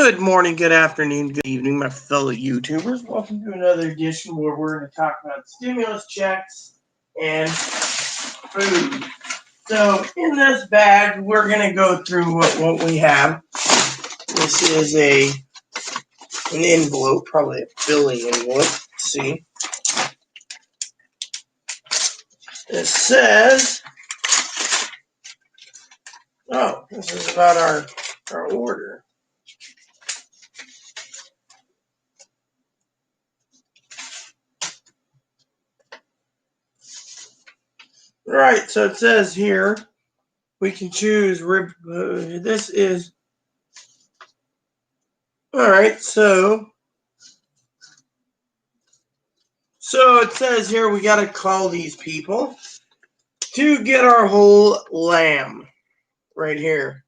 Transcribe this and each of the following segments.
Good morning, good afternoon, good evening, my fellow YouTubers. Welcome to another edition where we're going to talk about stimulus checks and food. So, in this bag, we're going to go through what we have. This is an envelope, probably a billing envelope. Let's see. It says, oh, this is about our order. Right, so it says here, we can choose rib. This is all right. So it says here we got to call these people to get our whole lamb right here.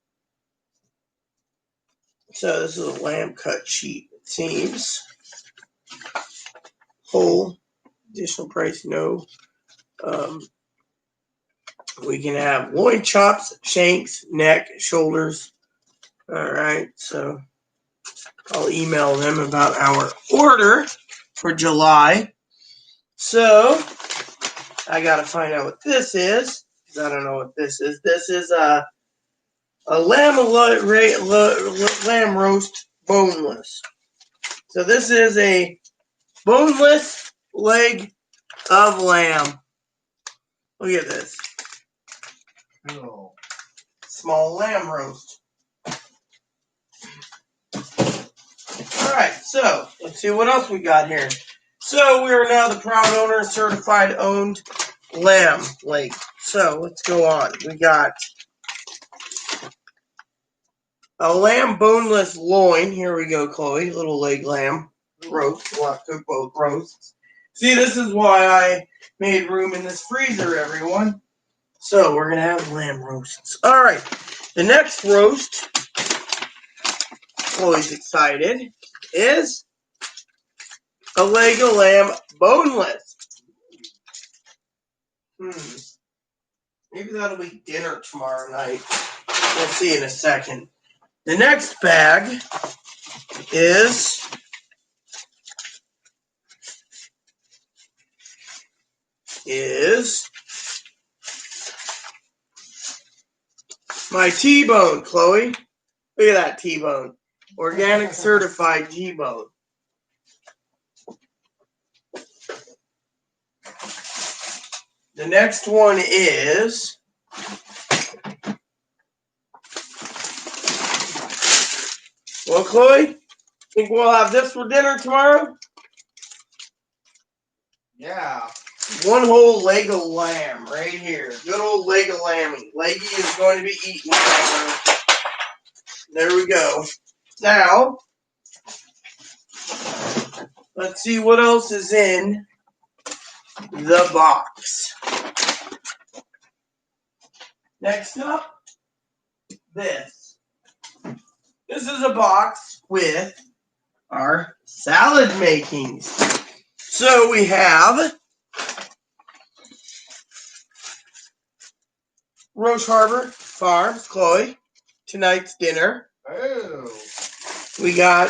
So this is a lamb cut sheet. It seems whole, additional price no. We can have loin chops, shanks, neck, shoulders. All right, so I'll email them about our order for July. So I got to find out what this is, because I don't know what this is. This is a lamb roast boneless. So this is a boneless leg of lamb. Look at this. Oh. Small lamb roast. Alright, so let's see what else we got here. So we are now the proud owner, certified owned lamb leg. So let's go on. We got a lamb boneless loin. Here we go, Chloe. Little leg lamb roast. We'll have to cook both roasts. See, this is why I made room in this freezer, everyone. So we're going to have lamb roasts. All right. The next roast, Chloe's excited, is a leg of lamb boneless. Maybe that'll be dinner tomorrow night. We'll see in a second. The next bag is my T-bone, Chloe. Look at that T-bone. Organic certified T-bone. The next one is well, Chloe, think we'll have this for dinner tomorrow? Yeah. One whole leg of lamb right here. Good old leg of lammy. Leggy is going to be eaten tomorrow. There we go. Now, let's see what else is in the box. Next up, this. This is a box with our salad makings. So we have Roche Harbor Farms, Chloe, tonight's dinner. Oh. We got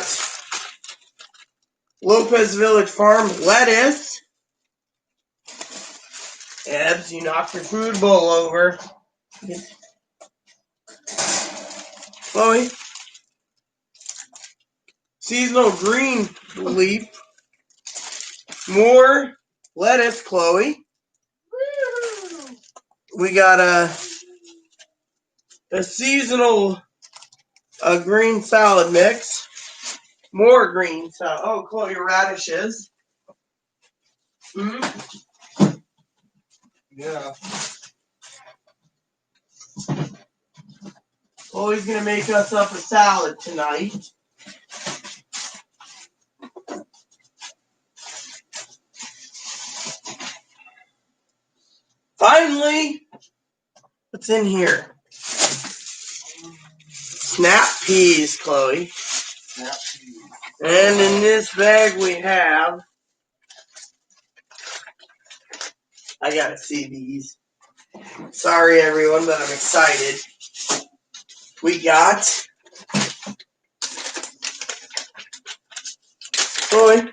Lopez Village Farm lettuce. Ebbs, you knocked your food bowl over. Chloe. Seasonal green leaf. More lettuce, Chloe. Woo. We got a seasonal green salad mix. More green salad. Oh, Chloe, radishes. Yeah. Chloe's going to make us up a salad tonight. Finally, what's in here? Snap peas, Chloe. Snap peas. And in this bag we have, I gotta see these. Sorry everyone, but I'm excited. We got Chloe.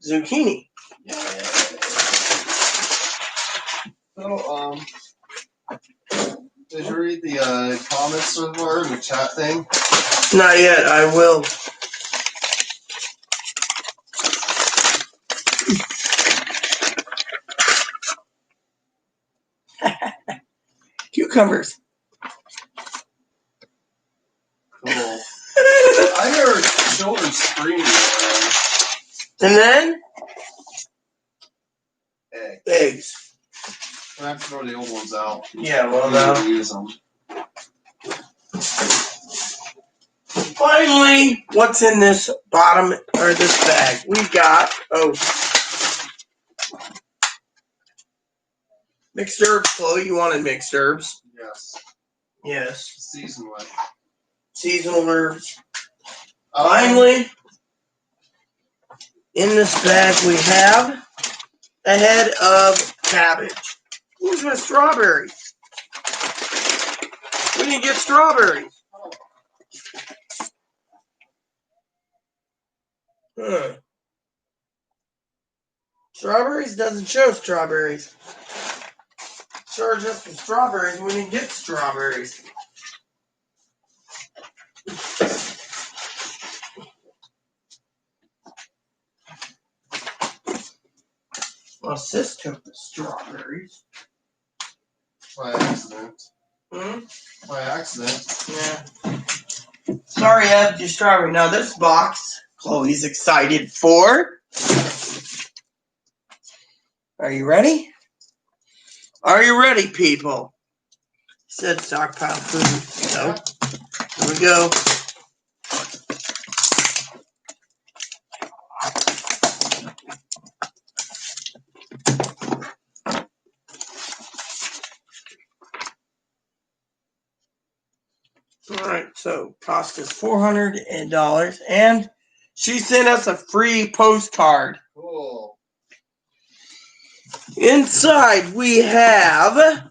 Zucchini. Yeah. So, did you read the comments so far in the chat thing? Not yet. I will. Cucumbers. Cool. I heard children screaming around. And then Egg. eggs. I have to throw the old ones out. Yeah, well, We now. need to use them. Finally, what's in this bottom or this bag? We got mixed herbs. Chloe, you wanted mixed herbs? Yes. Yes. Season with. Seasonal herbs. Finally, in this bag we have a head of cabbage. Who's with strawberries? We didn't get strawberries. Huh. Strawberries doesn't show strawberries. Charge us for strawberries. We didn't get strawberries. Well, sis took the strawberries. By accident. Hmm? By accident. Yeah. Sorry, Ed, your strawberry. Now this box, Chloe's excited for. Are you ready? Are you ready, people? Said stockpile food. So, here we go. Alright, so cost us $400, and she sent us a free postcard. Cool. Inside we have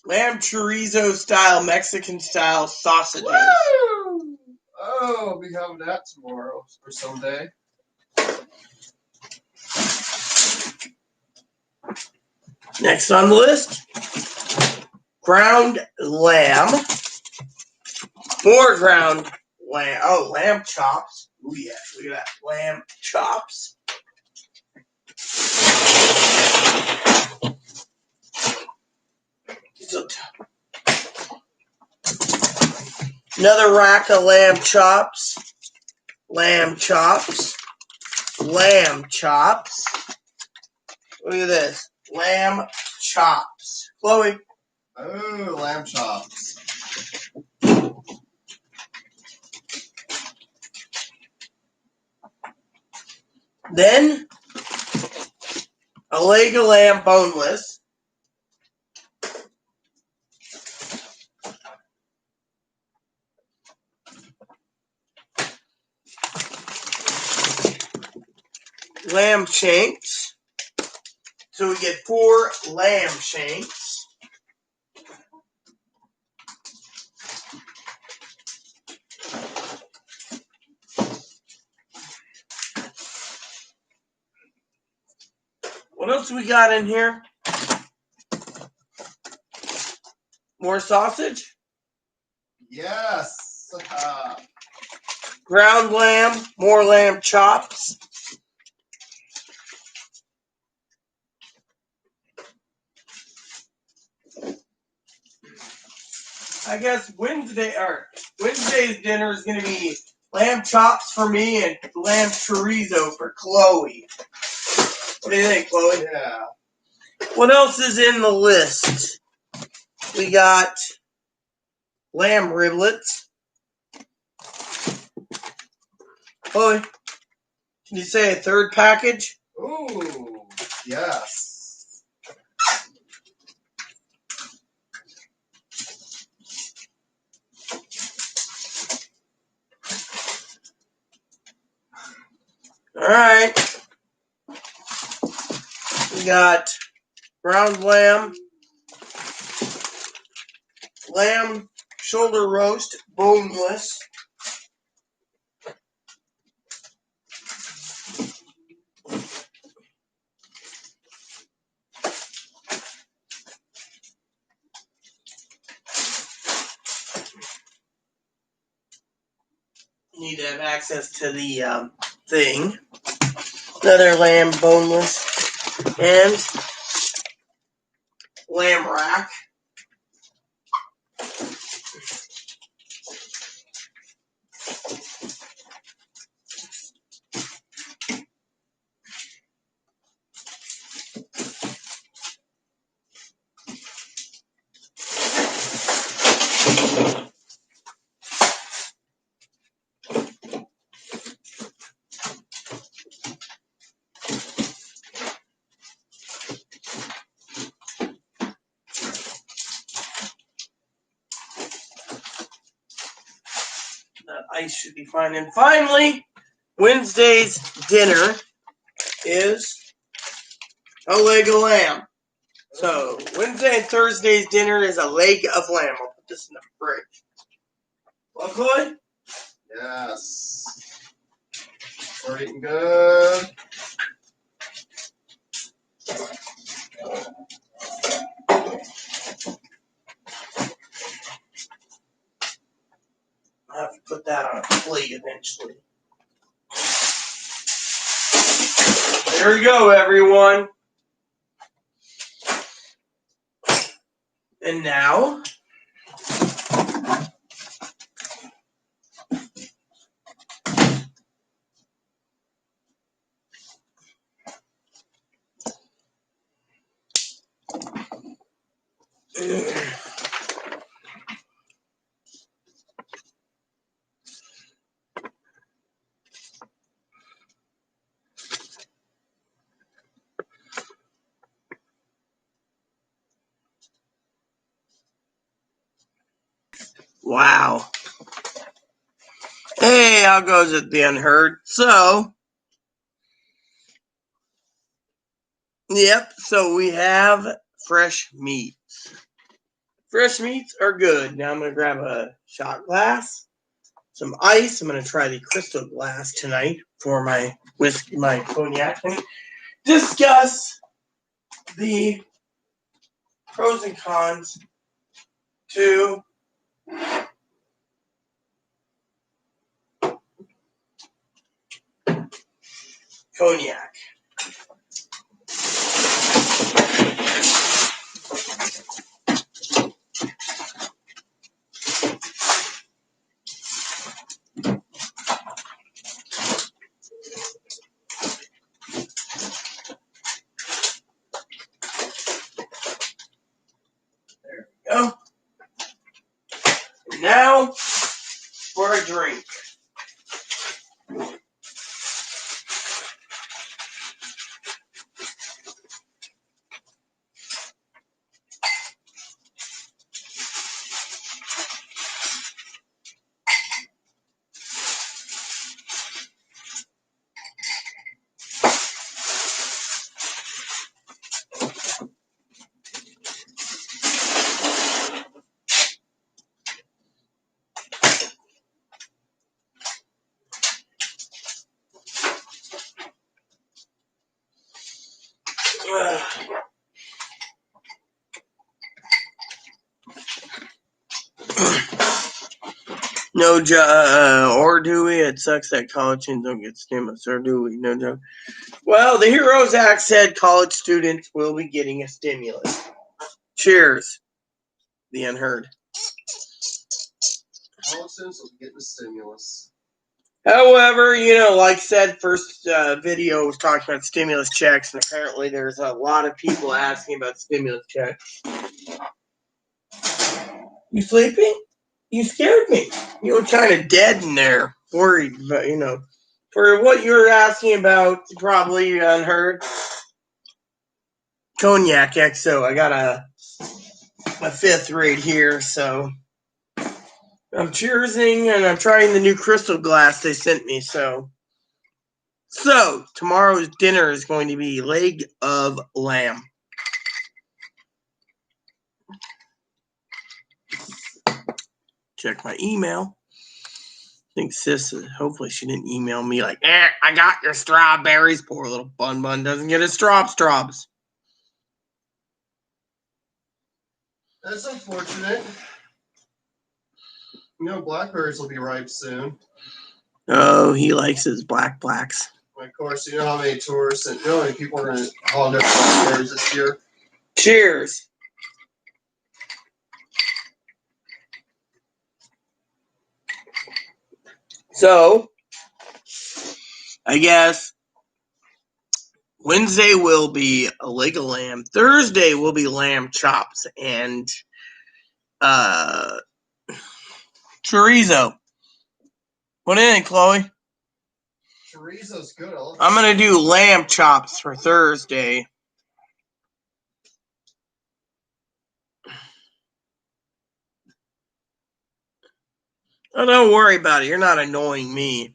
lamb chorizo style, Mexican style sausages. Woo! Oh, I'll be having that tomorrow or someday. Next on the list, ground lamb. More ground lamb. Oh, lamb chops. Oh yeah, look at that. Lamb chops. Another rack of lamb chops. Lamb chops. Lamb chops. Look at this. Lamb chops. Chloe. Oh, lamb chops. Then a leg of lamb boneless. Lamb shanks. So we get 4 lamb shanks. What else we got in here? More sausage. Yes. Ground lamb. More lamb chops. I guess Wednesday's dinner is going to be lamb chops for me and lamb chorizo for Chloe. What do you think, Chloe? Yeah. What else is in the list? We got lamb riblets. Chloe, can you say a third package? Ooh, yes. All right. We got ground lamb, lamb shoulder roast, boneless. Need to have access to the thing. Another lamb boneless and lamb rack. That ice should be fine. And finally, Wednesday's dinner is a leg of lamb. So Wednesday and Thursday's dinner is a leg of lamb. I'll put this in the fridge. Well, Chloe? Yes. We're eating good. I'll have to put that on a plate eventually. There we go, everyone. And now, wow. Hey, how goes it, the unheard? So, yep, so we have fresh meats. Fresh meats are good. Now I'm going to grab a shot glass, some ice. I'm going to try the crystal glass tonight for my whiskey, my cognac, and discuss the pros and cons to cognac. There we go. And now for a drink. No, or do we? It sucks that college students don't get stimulus, or do we? No joke. Well, the Heroes Act said college students will be getting a stimulus. Cheers, the unheard. College students will be getting a stimulus. However, like I said, first video was talking about stimulus checks, and apparently there's a lot of people asking about stimulus checks. You sleeping? You scared me. You were kind of dead in there, worried, but for what you were asking about, probably unheard. Cognac XO. I got a fifth right here, so I'm cheersing and I'm trying the new crystal glass they sent me. So tomorrow's dinner is going to be leg of lamb. check my email. I think sis, hopefully she didn't email me like, I got your strawberries. Poor little Bun doesn't get his straws. That's unfortunate. You know, blackberries will be ripe soon. Oh, he likes his blacks. And of course, you know how many tourists and you know how many people are going to haul their blackberries this year? Cheers. So, I guess Wednesday will be a leg of lamb. Thursday will be lamb chops and chorizo. What in it, Chloe? Chorizo's good. I'm going to do lamb chops for Thursday. Oh, don't worry about it. You're not annoying me.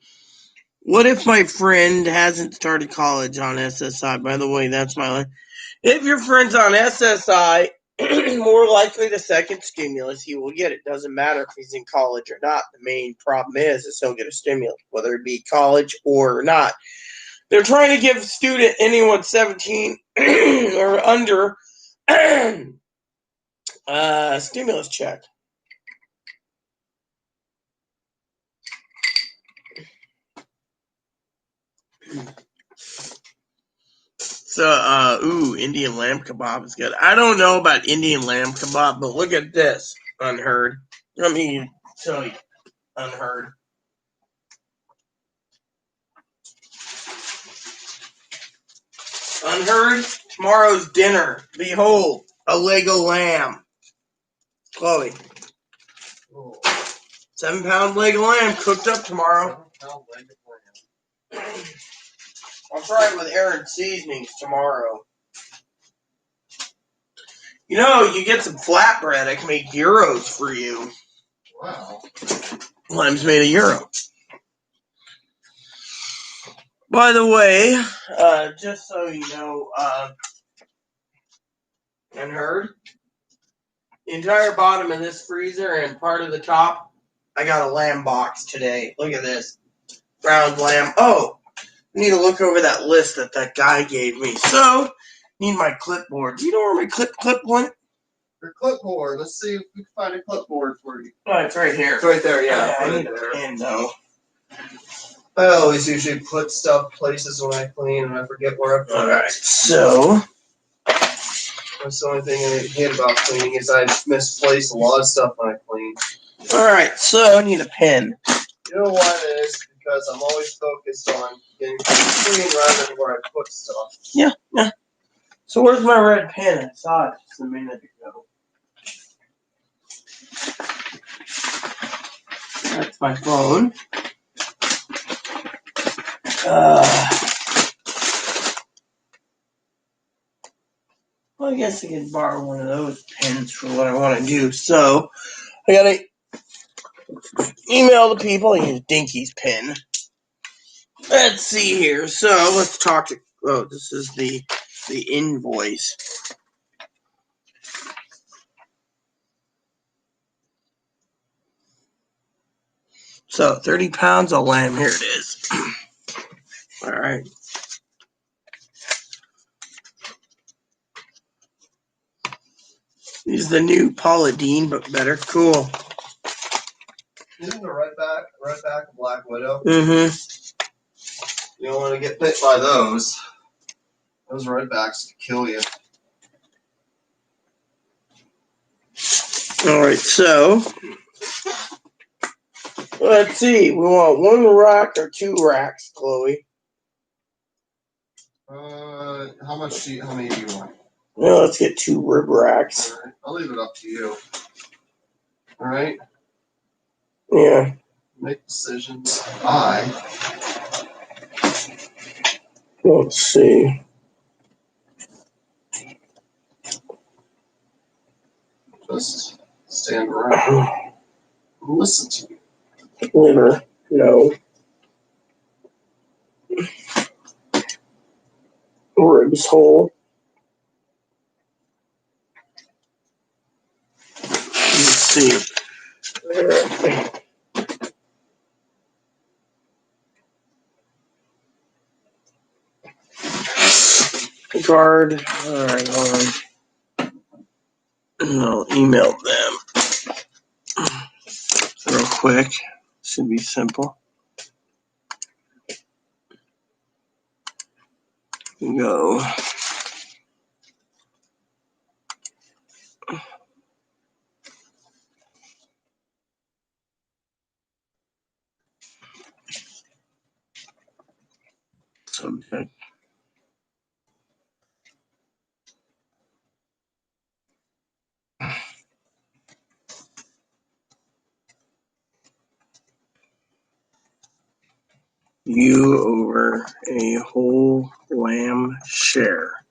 What if my friend hasn't started college on SSI? By the way, that's my line. If your friend's on SSI, more likely the second stimulus, he will get it. Doesn't matter if he's in college or not. The main problem is he'll get a stimulus, whether it be college or not. They're trying to give anyone 17 or under stimulus check. So, Indian lamb kebab is good. I don't know about Indian lamb kebab, but look at this, Unheard. Let me show you, Unheard. Unheard, tomorrow's dinner. Behold, a leg of lamb. Chloe. 7-pound leg of lamb cooked up tomorrow. 7-pound leg of lamb. I'll try it with Aaron's seasonings tomorrow. You know, you get some flatbread. I can make gyros for you. Wow. Lamb's made of gyro. By the way, just so you know, Unheard, the entire bottom of this freezer and part of the top, I got a lamb box today. Look at this. Ground lamb. Oh, I need to look over that list that guy gave me. So, need my clipboard. Do you know where my clip went? Your clipboard. Let's see if we can find a clipboard for you. Oh, it's right here. It's right there, yeah. I need a pen, though. I always usually put stuff places when I clean and I forget where I put it. Alright, so. That's the only thing I hate about cleaning is I misplace a lot of stuff when I clean. Alright, so I need a pen. You know why that is? Because I'm always focused on getting clean rather than where I put stuff. Yeah. So where's my red pen? I saw it just a minute ago. That's my phone. Well, I guess I could borrow one of those pens for what I want to do. So, I gotta email the people. I use Dinky's pen. Let's see here. So, let's talk to... Oh, this is the invoice. So, 30 pounds of lamb. Here it is. All right. This is the new Paula Deen, but better. Cool. Isn't the right back a Black Widow? Mm-hmm. You don't want to get bit by those. Those redbacks could kill you. All right, so let's see. We want 1 rack or 2 racks, Chloe. How many do you want? Well, let's get 2 rib racks. All right. I'll leave it up to you. All right. Yeah. Make decisions. Let's see. Just stand around and listen to me. Liver. No. Ribs whole. Let's see. card. All right, hold on. And I'll email them real quick. Should be simple. Go. Subject. You over a whole lamb share.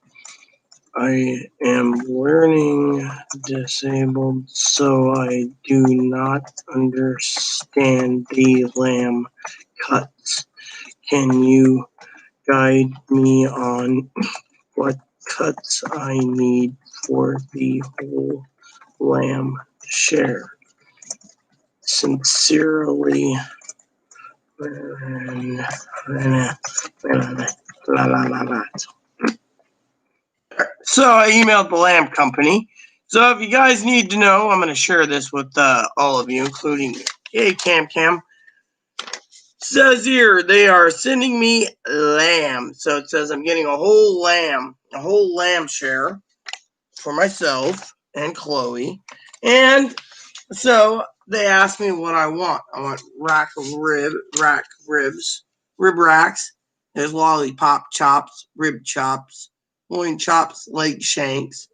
I am learning disabled, so I do not understand the lamb cuts. Can you guide me on what cuts I need for the whole lamb share? Sincerely, So I emailed the lamb company. So if you guys need to know, I'm going to share this with all of you, including Cam. Says here they are sending me lamb. So it says I'm getting a whole lamb share for myself and Chloe. And so they asked me what I want. I want rib racks. There's lollipop chops, rib chops, loin chops, leg shanks,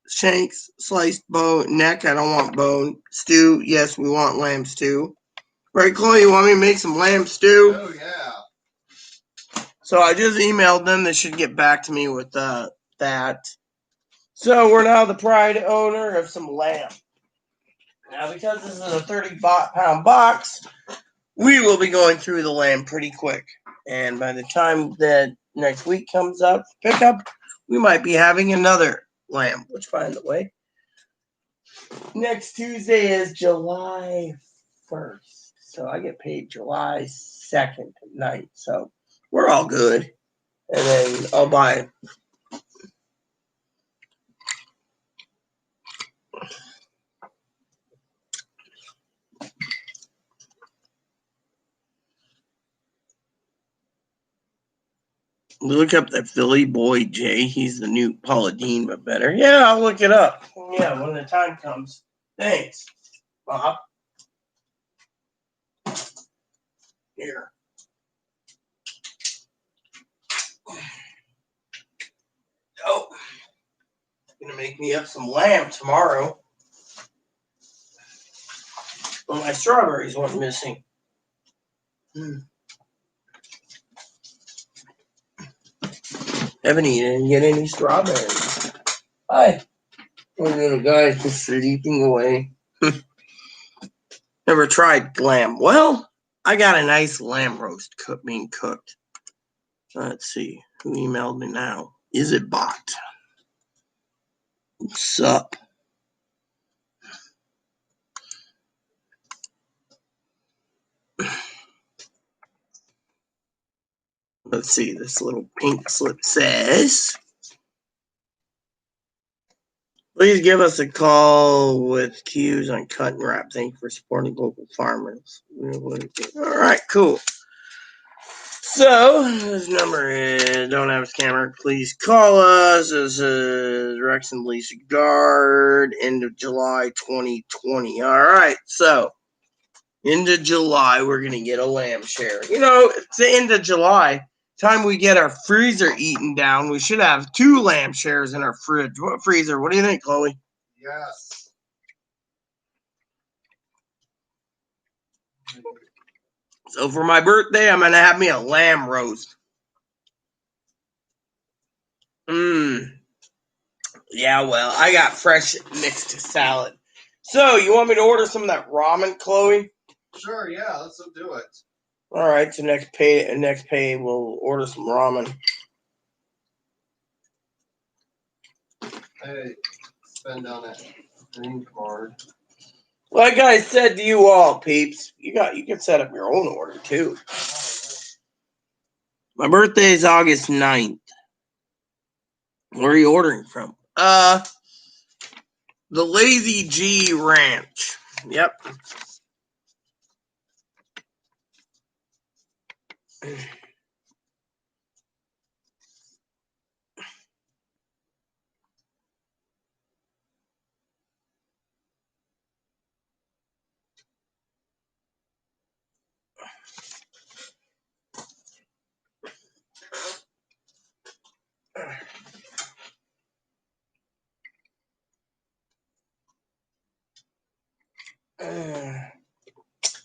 sliced bone, neck. I don't want bone. Stew. Yes, we want lamb stew. Right, Chloe, you want me to make some lamb stew? Oh, yeah. So I just emailed them. They should get back to me with that. So we're now the pride owner of some lamb. Now, because this is a 30-pound box, we will be going through the lamb pretty quick. And by the time that next week comes up, pickup, we might be having another lamb. Which, by the way, next Tuesday is July 1st. So I get paid July 2nd night. So we're all good. And then I'll buy. Look up the Philly boy, Jay. He's the new Paula Dean, but better. Yeah, I'll look it up. Yeah, when the time comes. Thanks, Bob. Here. Oh, gonna make me up some lamb tomorrow. But my strawberries went missing. Haven't eaten yet any strawberries. Hi. One little guy's just sleeping away. Never tried lamb. Well, I got a nice lamb roast being cooked. Let's see. Who emailed me now? Is it bot? What's up? Let's see. This little pink slip says, please give us a call with cues on cut and wrap. Thank you for supporting local farmers. All right, cool. So, his number is, don't have his camera, please call us. This is Rex and Lisa Guard, end of July 2020. All right, so, end of July, we're going to get a lamb share. You know, it's the end of July. Time we get our freezer eaten down, we should have 2 lamb shares in our fridge. What freezer? What do you think, Chloe? Yes. So for my birthday, I'm going to have me a lamb roast. Yeah, well, I got fresh mixed salad. So, you want me to order some of that ramen, Chloe? Sure, yeah, let's do it. All right, so next pay, we'll order some ramen. Hey, spend on that green card. Like I said to you all, peeps, you can set up your own order too. My birthday is August 9th. Where are you ordering from? The Lazy G Ranch. Yep.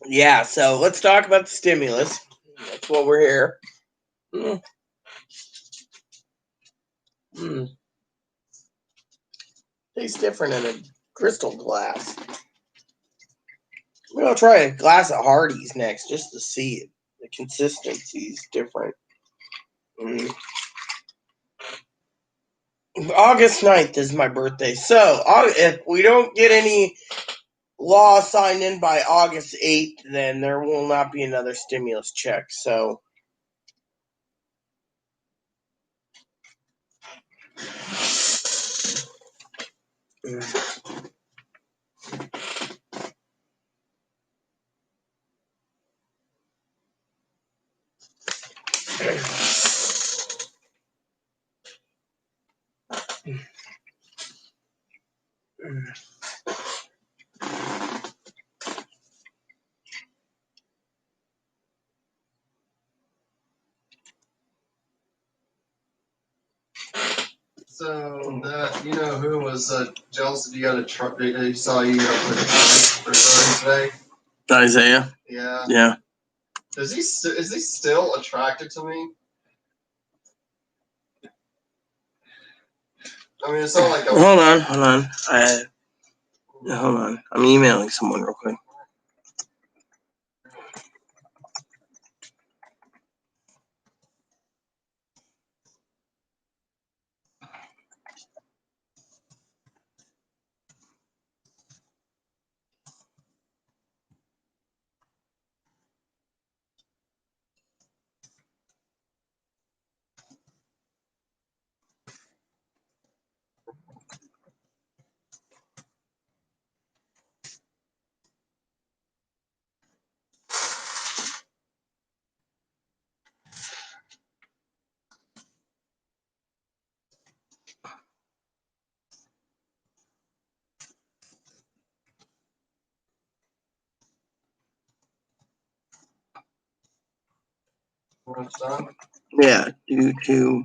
Yeah, so let's talk about the stimulus. That's what we're here. Tastes different in a crystal glass. We're gonna try a glass of Hardee's next just to see it. The consistency is different. August 9th is my birthday. So if we don't get any law signed in by August 8th, then there will not be another stimulus check. So So that you know who was jealous if you got a truck? He saw you up with a truck for starting today. Isaiah. Yeah. Yeah. Is he still attracted to me? I mean, it's not like Hold on. Hold on. I'm emailing someone real quick. Yeah, due to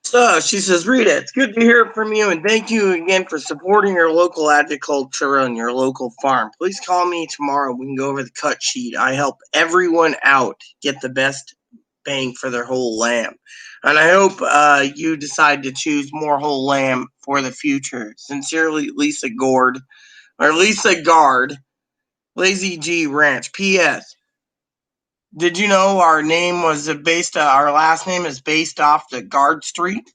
So she says, Rita, it's good to hear from you, and thank you again for supporting your local agriculture and your local farm. Please call me tomorrow. We can go over the cut sheet. I help everyone out get the best bang for their whole lamb. And I hope you decide to choose more whole lamb for the future. Sincerely, Lisa Gord, or Lisa Gard, Lazy G Ranch. P.S. Did you know our name was our last name is based off the Guard Street?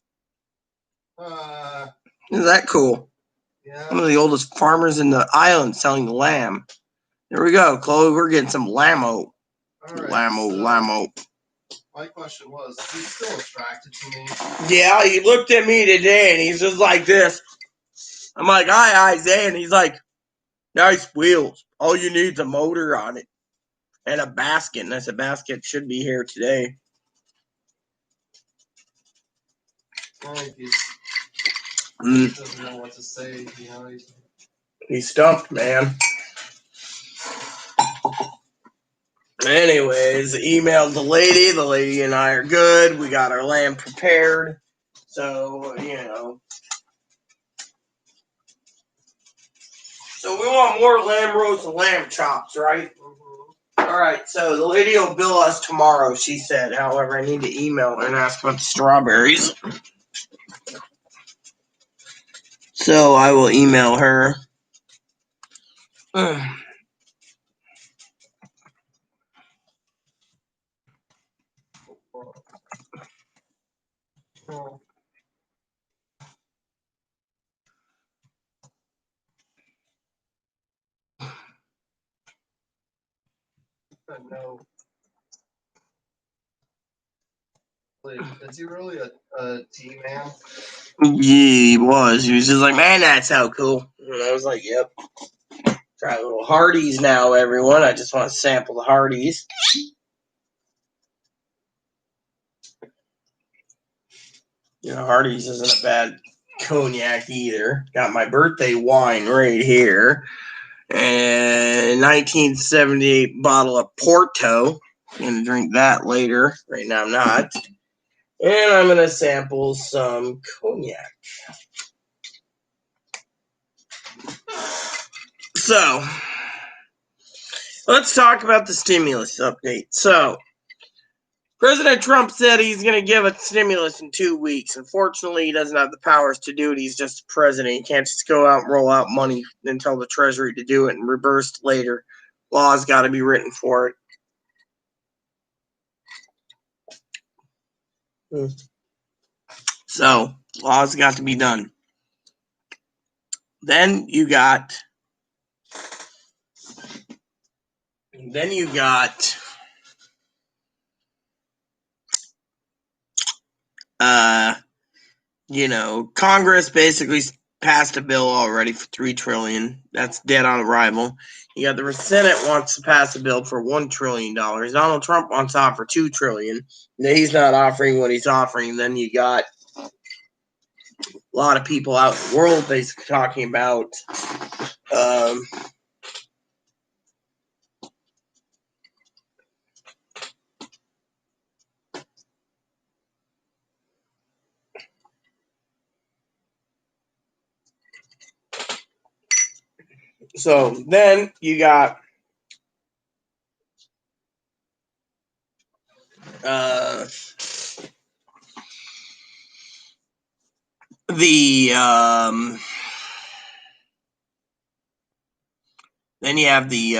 Isn't that cool? Yeah. One of the oldest farmers in the island selling lamb. There we go, Chloe. We're getting some lammo. Right, Lammo. My question was, is he still attracted to me? Yeah, he looked at me today and he's just like this. I'm like, hi, Isaiah. And he's like, nice wheels. All you need is a motor on it. And a basket. And I said, basket should be here today. He doesn't know what to say, you know. He's stumped, man. Anyways, emailed the lady. The lady and I are good. We got our lamb prepared. So, So we want more lamb roast and lamb chops, right? Mm-hmm. All right, so the lady will bill us tomorrow, she said. However, I need to email her and ask about the strawberries. So I will email her. No. Like, is he really a T-man? Yeah, he was. He was just like, man, that's so cool. And I was like, yep. Try a little Hardee's now, everyone. I just want to sample the Hardee's. You know, Hardee's isn't a bad cognac either. Got my birthday wine right here. And 1978 bottle of Porto. I'm going to drink that later. Right now I'm not. And I'm going to sample some cognac. So, let's talk about the stimulus update. So, President Trump said he's going to give a stimulus in 2 weeks. Unfortunately, he doesn't have the powers to do it. He's just the president. He can't just go out and roll out money and tell the Treasury to do it and reverse later. Laws got to be written for it. So, laws got to be done. Then you got Congress basically passed a bill already for $3 trillion. That's dead on arrival. You got the Senate wants to pass a bill for $1 trillion. Donald Trump wants to offer $2 trillion. He's not offering what he's offering. Then you got a lot of people out in the world basically talking about so then you got then you have the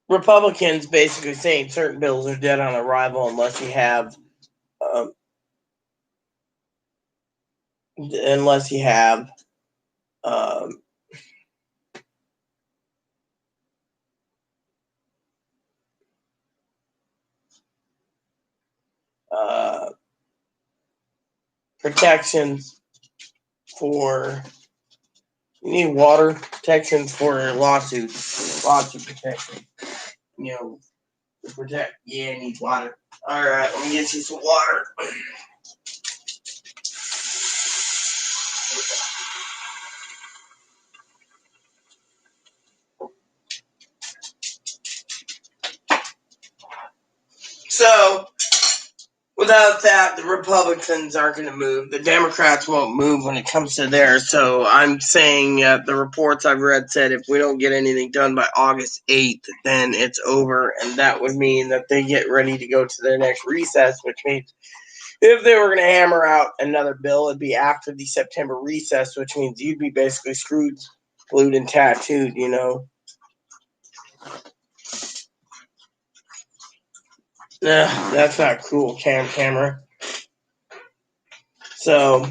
Republicans basically saying certain bills are dead on arrival unless you have protections for you need water protections for lawsuit protection. To protect. Yeah, I need water. All right, let me get you some water. So, without that, the Republicans aren't going to move. The Democrats won't move when it comes to theirs. So I'm saying the reports I've read said if we don't get anything done by August 8th, then it's over. And that would mean that they get ready to go to their next recess, which means if they were going to hammer out another bill, it'd be after the September recess, which means you'd be basically screwed, glued, and tattooed, That's not cool, camera. So,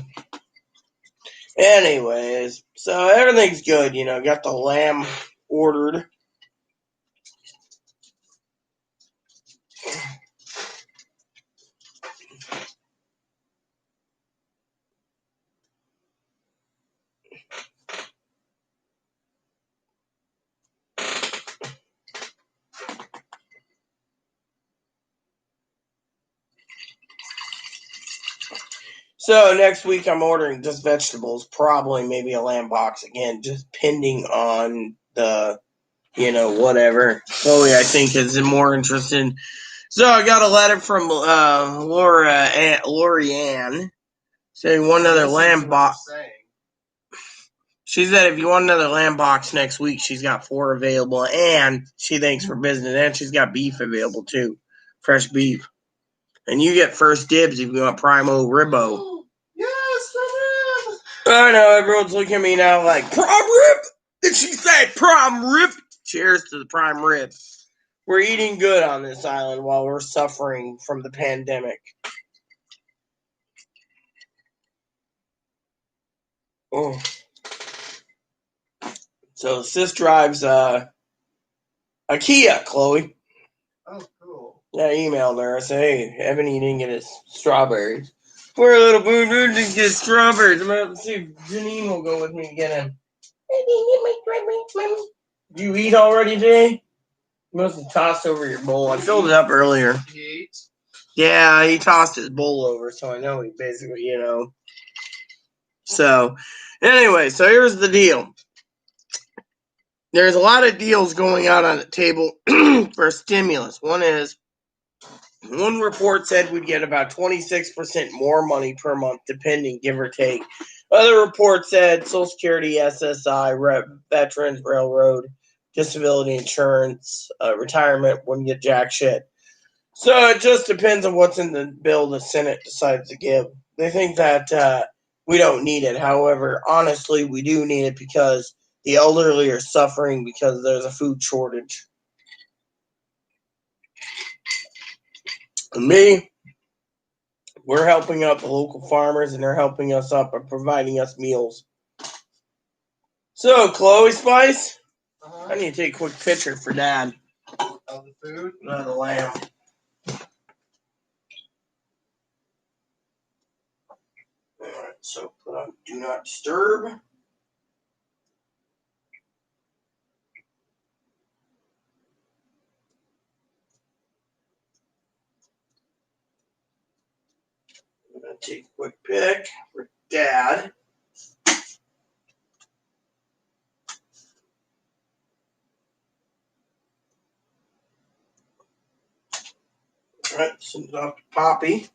anyways, so everything's good, got the lamb ordered. So next week I'm ordering just vegetables, probably maybe a lamb box again, just pending on the, whatever. Chloe, I think, is more interested. So I got a letter from Lori Ann saying one other lamb box. She said if you want another lamb box next week, she's got 4 available, and she thinks for business, and she's got beef available too, fresh beef. And you get first dibs if you want primo ribbo. Yes, I know everyone's looking at me now like, prime rib? Did she say prime rib? Cheers to the prime rib. We're eating good on this island while we're suffering from the pandemic. Oh. So sis drives a Kia, Chloe. Oh, cool. Yeah, I emailed her. I said, hey, Ebony didn't get his strawberries. Poor little boo didn't get strawberries. I'm going to have to see if Janine will go with me and get him. I didn't get my strawberries, Mommy. Did you eat already today? You must have tossed over your bowl. I filled it up earlier. He ate? Yeah, he tossed his bowl over, so I know he basically, So, anyway, so here's the deal. There's a lot of deals going out on the table for stimulus. One report said we'd get about 26% more money per month, depending, give or take. Other reports said Social Security, SSI, Veterans, Railroad, disability insurance, retirement wouldn't get jack shit. So it just depends on what's in the bill the Senate decides to give. They think that we don't need it. However, honestly, we do need it because the elderly are suffering because there's a food shortage. And we're helping out the local farmers, and they're helping us up by providing us meals. So, Chloe Spice, I need to take a quick picture for Dad. Of the food? Not the lamb. Alright, so put on Do Not Disturb. I'm going to take a quick pic for Dad. Alright, send it off to Poppy.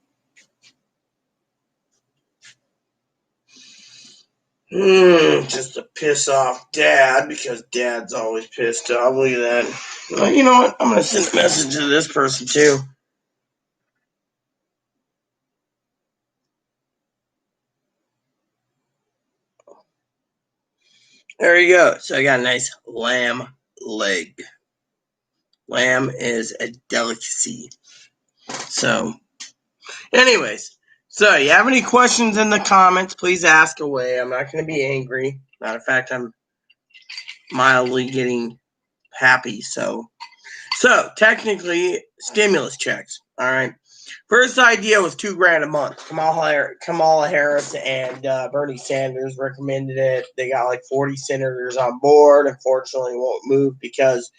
Just to piss off Dad, because Dad's always pissed off. Look at that. Well, you know what? I'm going to send a message to this person, too. There you go. So I got a nice lamb leg. Lamb is a delicacy. So, anyways. So, you have any questions in the comments, please ask away. I'm not going to be angry. Matter of fact, I'm mildly getting happy. So technically, stimulus checks. All right. First idea was $2,000 a month. Kamala Harris and Bernie Sanders recommended it. They got like 40 senators on board. Unfortunately, won't move because,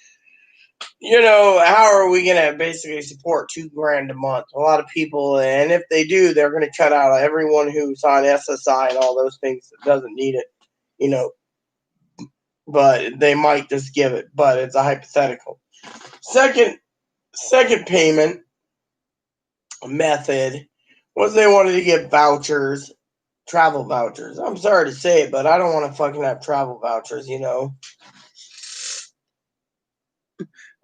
how are we going to basically support $2,000 a month? A lot of people, and if they do, they're going to cut out everyone who's on SSI and all those things that doesn't need it, but they might just give it, but it's a hypothetical. Second payment method was they wanted to get vouchers, travel vouchers. I'm sorry to say it, but I don't want to fucking have travel vouchers,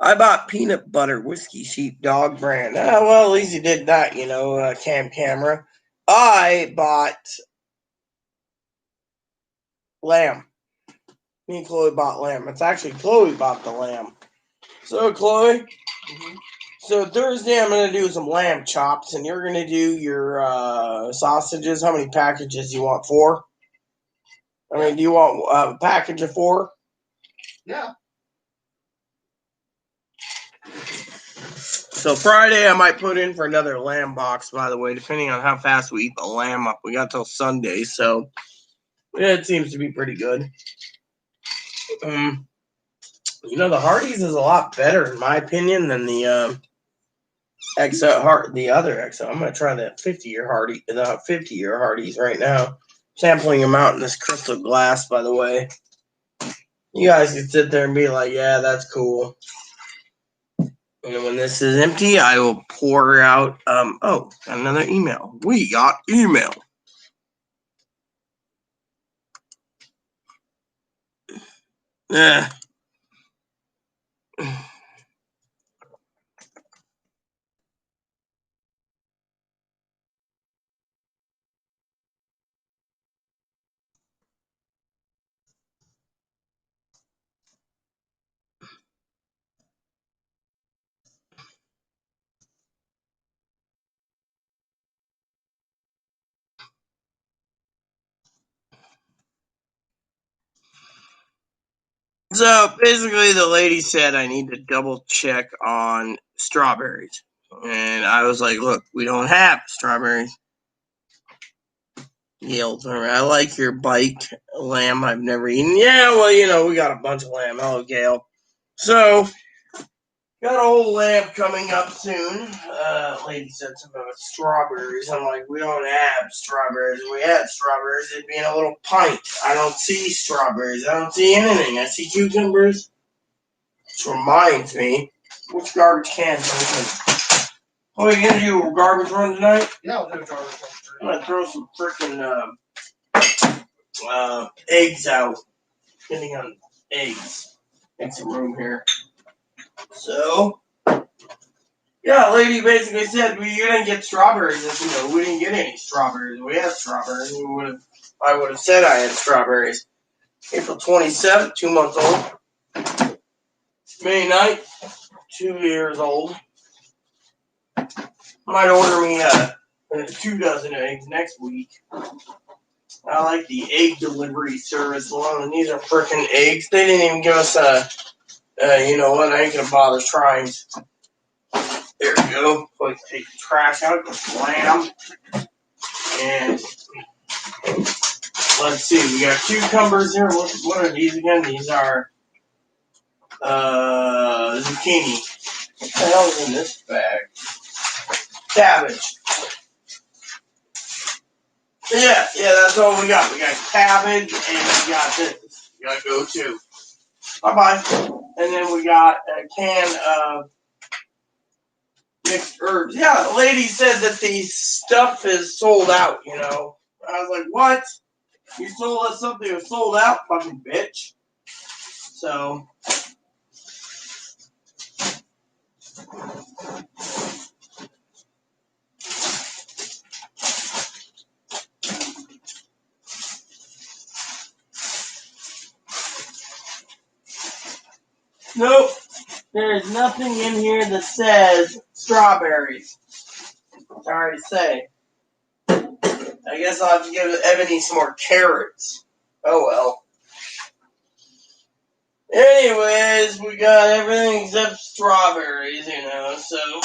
I bought peanut butter whiskey sheepdog brand. Well, at least he did that, camera. I bought lamb. Me and Chloe bought lamb. It's actually Chloe bought the lamb. So, Chloe, so Thursday I'm going to do some lamb chops, and you're going to do your sausages. How many packages do you want? 4? I mean, do you want a package of 4? Yeah. So Friday I might put in for another lamb box, by the way, depending on how fast we eat the lamb up. We got till Sunday, so yeah, it seems to be pretty good. The Hardee's is a lot better, in my opinion, than the the other XO. I'm gonna try that 50-year Hardee's right now. Sampling them out in this crystal glass, by the way. You guys can sit there and be like, yeah, that's cool. And when this is empty, I will pour out, got another email. We got email. Yeah. So basically, the lady said I need to double check on strawberries. And I was like, look, we don't have strawberries. Gail told me, I like your bike lamb I've never eaten. Yeah, well, we got a bunch of lamb. Hello, Gail. So, got a whole lamb coming up soon. Lady said something about strawberries. I'm like, we don't have strawberries. If we had strawberries, it'd be in a little pint. I don't see strawberries. I don't see anything. I see cucumbers. Which reminds me, which garbage cans are we Oh, you gonna do a garbage run tonight? Yeah, I'll do a garbage run. I'm gonna throw some freaking eggs out. Getting on eggs. Make some room here. So, yeah, lady basically said you didn't get strawberries. We didn't get any strawberries. We had strawberries. I would have said I had strawberries. April 27th, 2 months old. May 9th, 2 years old. Might order me 2 dozen eggs next week. I like the egg delivery service alone. These are freaking eggs. They didn't even give us you know what? I ain't gonna bother trying. There we go. Take the trash out, the lamb. And let's see, we got cucumbers here. What are these again? These are zucchini. What the hell is in this bag? Cabbage. Yeah, that's all we got. We got cabbage and we got this. We gotta go too. Bye-bye. And then we got a can of mixed herbs. Yeah, the lady said that the stuff is sold out, I was like, what? You sold us something that was sold out, fucking bitch. So, nope. There's nothing in here that says strawberries. Sorry to say. I guess I'll have to give Ebony some more carrots. Oh well. Anyways, we got everything except strawberries, so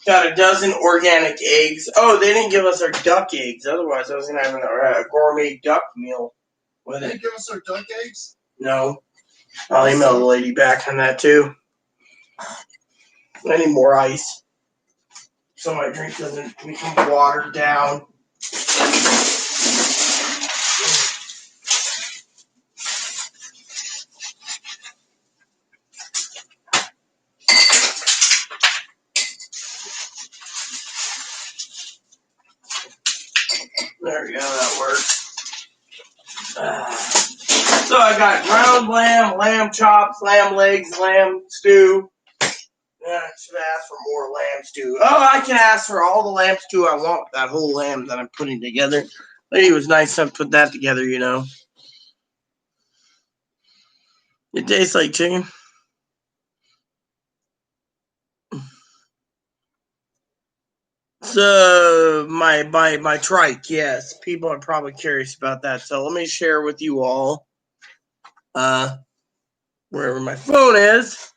got a dozen organic eggs. Oh, they didn't give us our duck eggs. Otherwise, I was going to have a gourmet duck meal with They it. didn't give us our duck eggs? No. I'll email the lady back on that, too. I need more ice. So my drink doesn't become watered down. There we go, that works. So I got ground lamb, lamb chops, lamb legs, lamb stew. Yeah, I should ask for more lamb stew. Oh, I can ask for all the lamb stew I want. That whole lamb that I'm putting together. Lady was nice enough to put that together, It tastes like chicken. So my trike, yes. People are probably curious about that. So let me share with you all wherever my phone is.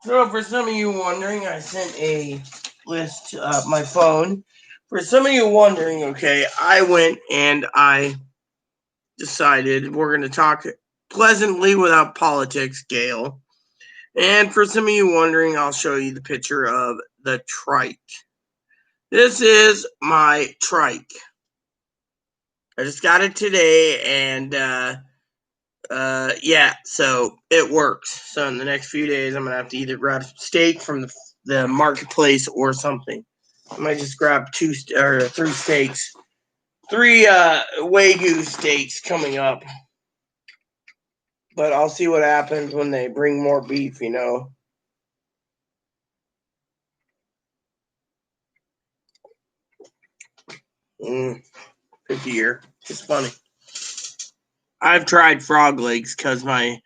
So for some of you wondering, I sent a list to my phone. For some of you wondering, okay, I went and I decided we're going to talk pleasantly without politics, Gail. And for some of you wondering, I'll show you the picture of the trike. This is my trike. I just got it today, and yeah, so it works. So in the next few days, I'm gonna have to either grab steak from the marketplace or something. I might just grab 3 steaks, 3 Wagyu steaks coming up. But I'll see what happens when they bring more beef, Fifth year. It's funny. I've tried frog legs because my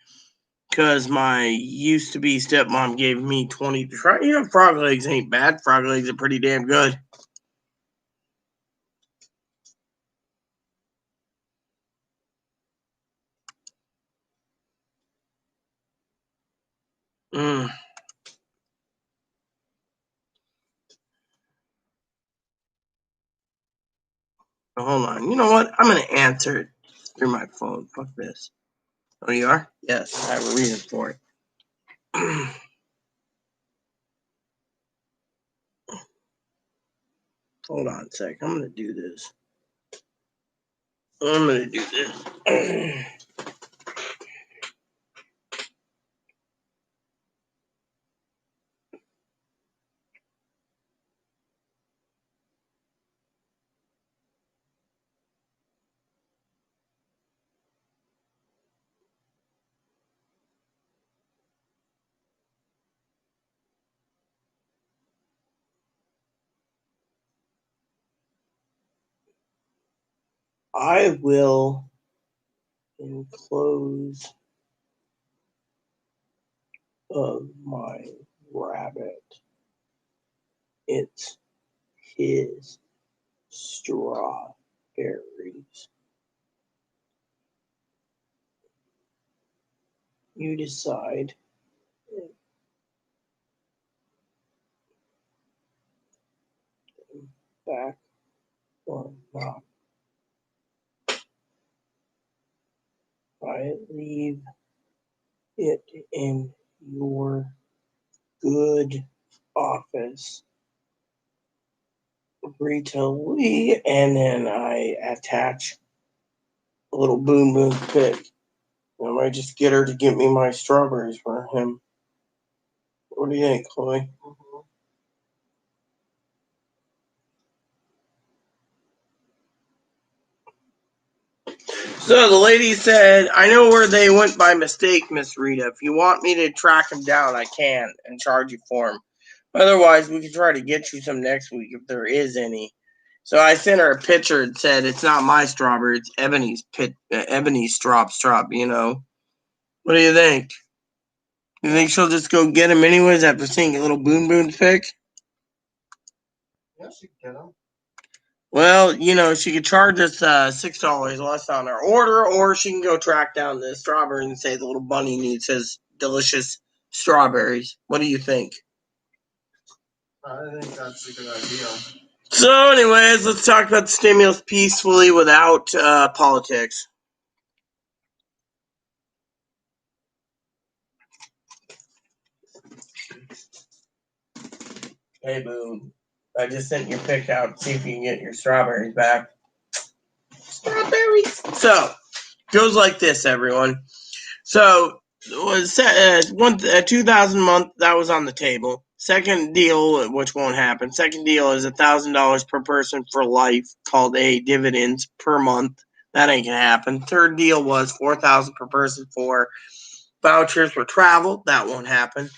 used to be stepmom gave me 20 to try. Frog legs ain't bad. Frog legs are pretty damn good. Mm. Hold on. You know what? I'm going to answer it through my phone. Fuck this. Oh, you are? Yes, I have a reason for it. Hold on a sec. I'm going to do this. I will enclose of my rabbit. It's his strawberries. You decide. Back or not. I leave it in your good office. Retail Lee, and then I attach a little boom boom pick. I might just get her to get me my strawberries for him. What do you think, Chloe? So the lady said, I know where they went by mistake, Miss Rita. If you want me to track them down, I can and charge you for them. Otherwise, we can try to get you some next week if there is any. So I sent her a picture and said, it's not my strawberry, it's Ebony's strop, you know. What do you think? You think she'll just go get him anyways after seeing a little boon boon pick? Yeah, she can get them. Well, you know, she could charge us $6 less on our order, or she can go track down the strawberry and say the little bunny needs his delicious strawberries. What do you think? I think that's a good idea. So, anyways, let's talk about the stimulus peacefully without politics. Hey, Boo. I just sent your pick out to see if you can get your strawberries back. Strawberries! So, goes like this, everyone. So, it was 2,000 a month that was on the table. Second deal, which won't happen. Second deal is $1,000 per person for life, called a dividends per month. That ain't gonna happen. Third deal was $4,000 per person for vouchers for travel. That won't happen.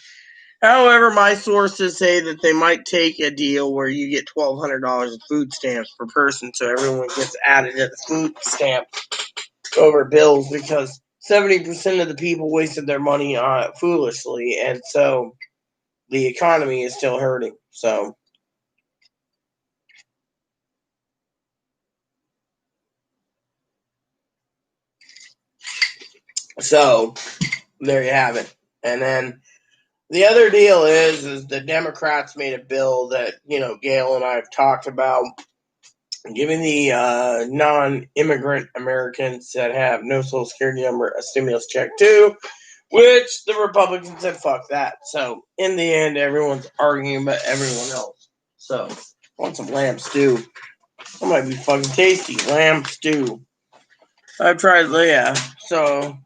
However, my sources say that they might take a deal where you get $1,200 in food stamps per person, so everyone gets added to the food stamp over bills because 70% of the people wasted their money foolishly, and so the economy is still hurting. So there you have it. And then the other deal is the Democrats made a bill that, you know, Gail and I have talked about, giving the non-immigrant Americans that have no Social Security number a stimulus check too, which the Republicans said fuck that. So in the end, everyone's arguing about everyone else. So I want some lamb stew. That might be fucking tasty. Lamb stew. I've tried, yeah. So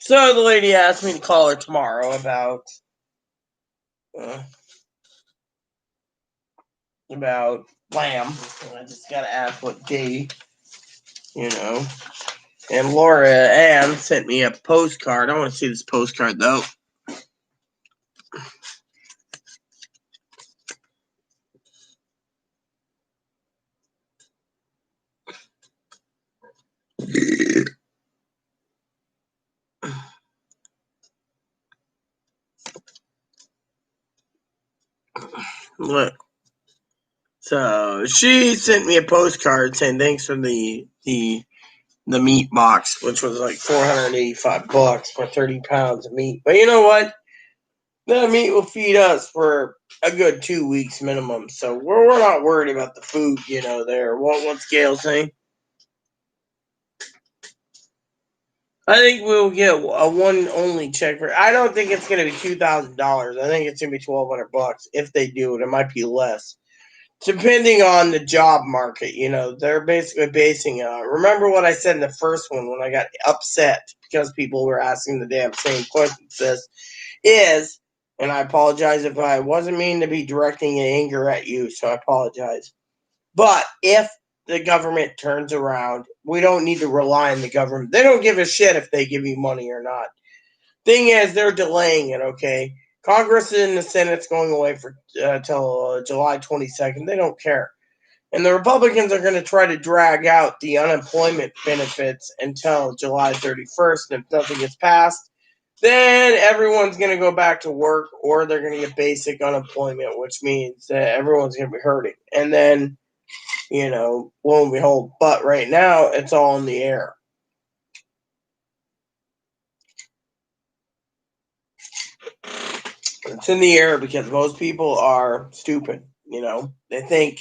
the lady asked me to call her tomorrow uh, about lamb. And I just gotta ask what day, you know. And Laura Ann sent me a postcard. I want to see this postcard though. Look. So she sent me a postcard saying thanks for the meat box, which was like $485 for 30 pounds of meat. But you know what? That meat will feed us for a good 2 weeks minimum. So we're not worried about the food, there. What's Gail saying? I think we'll get a one only check for. I don't think it's going to be $2,000. I think it's going to be $1,200 if they do it. It might be less, depending on the job market. They're basically basing it on. Remember what I said in the first one when I got upset because people were asking the damn same question. Is, and I apologize if I wasn't mean to be directing anger at you, so I apologize. But if the government turns around, we don't need to rely on the government. They don't give a shit if they give you money or not. Thing is, they're delaying it, okay? Congress and the Senate's going away for till July 22nd. They don't care. And the Republicans are going to try to drag out the unemployment benefits until July 31st. And if nothing gets passed, then everyone's going to go back to work or they're going to get basic unemployment, which means that everyone's going to be hurting. And then, lo and behold. But right now, it's all in the air. It's in the air because most people are stupid. They think,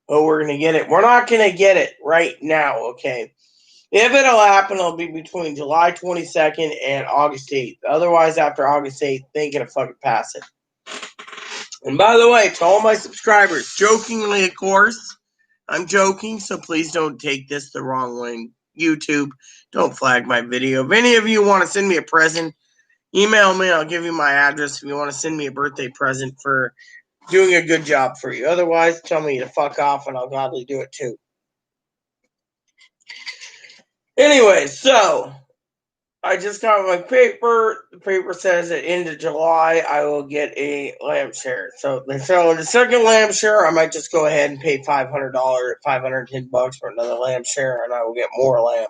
oh, we're going to get it. We're not going to get it right now, okay? If it'll happen, it'll be between July 22nd and August 8th. Otherwise, after August 8th, they ain't going to fucking pass it. And by the way, to all my subscribers, jokingly, of course, I'm joking, so please don't take this the wrong way. YouTube, don't flag my video. If any of you want to send me a present, email me. I'll give you my address if you want to send me a birthday present for doing a good job for you. Otherwise, tell me to fuck off and I'll gladly do it too. Anyway, so I just got my paper. The paper says at end of July I will get a lamb share. So the second lamb share, I might just go ahead and pay $500, $510 for another lamb share, and I will get more lamb.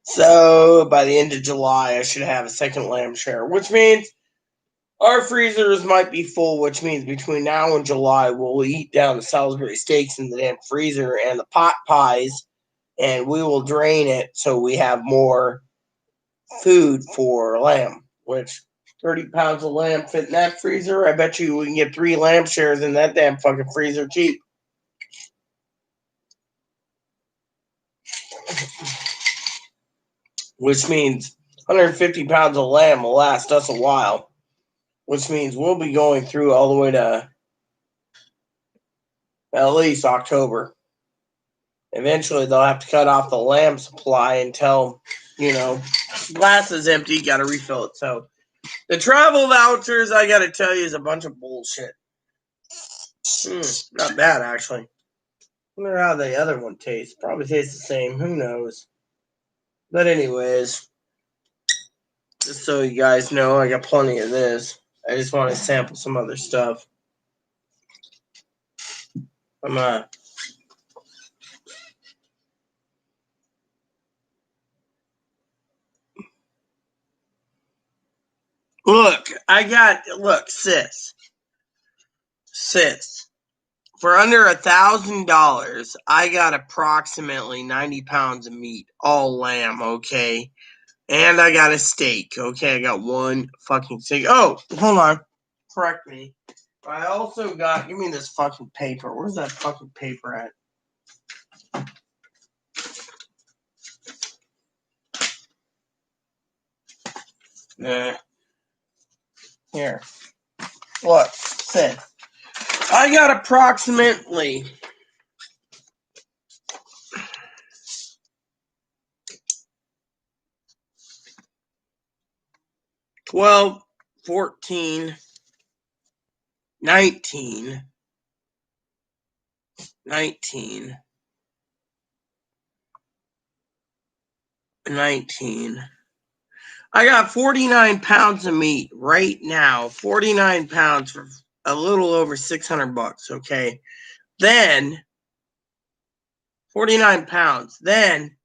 So by the end of July, I should have a second lamb share, which means our freezers might be full. Which means between now and July, we'll eat down the Salisbury steaks in the damn freezer and the pot pies, and we will drain it so we have more food for lamb, which 30 pounds of lamb fit in that freezer. I bet you we can get 3 lamb shares in that damn fucking freezer cheap. Which means 150 pounds of lamb will last us a while. Which means we'll be going through all the way to at least October. Eventually, they'll have to cut off the lamb supply until, glass is empty, got to refill it. So, the travel vouchers, I got to tell you, is a bunch of bullshit. Not bad, actually. I wonder how the other one tastes. Probably tastes the same. Who knows? But anyways, just so you guys know, I got plenty of this. I just want to sample some other stuff. Look, sis. For under $1,000, I got approximately 90 pounds of meat, all lamb, okay? And I got a steak, okay? I got one fucking steak. Oh, hold on. Correct me. I also got, give me this fucking paper. Where's that fucking paper at? Here. Look, sit. I got approximately 12, 14, 19. I got 49 pounds of meat right now. 49 pounds for a little over $600, okay? Then 49 pounds. Then,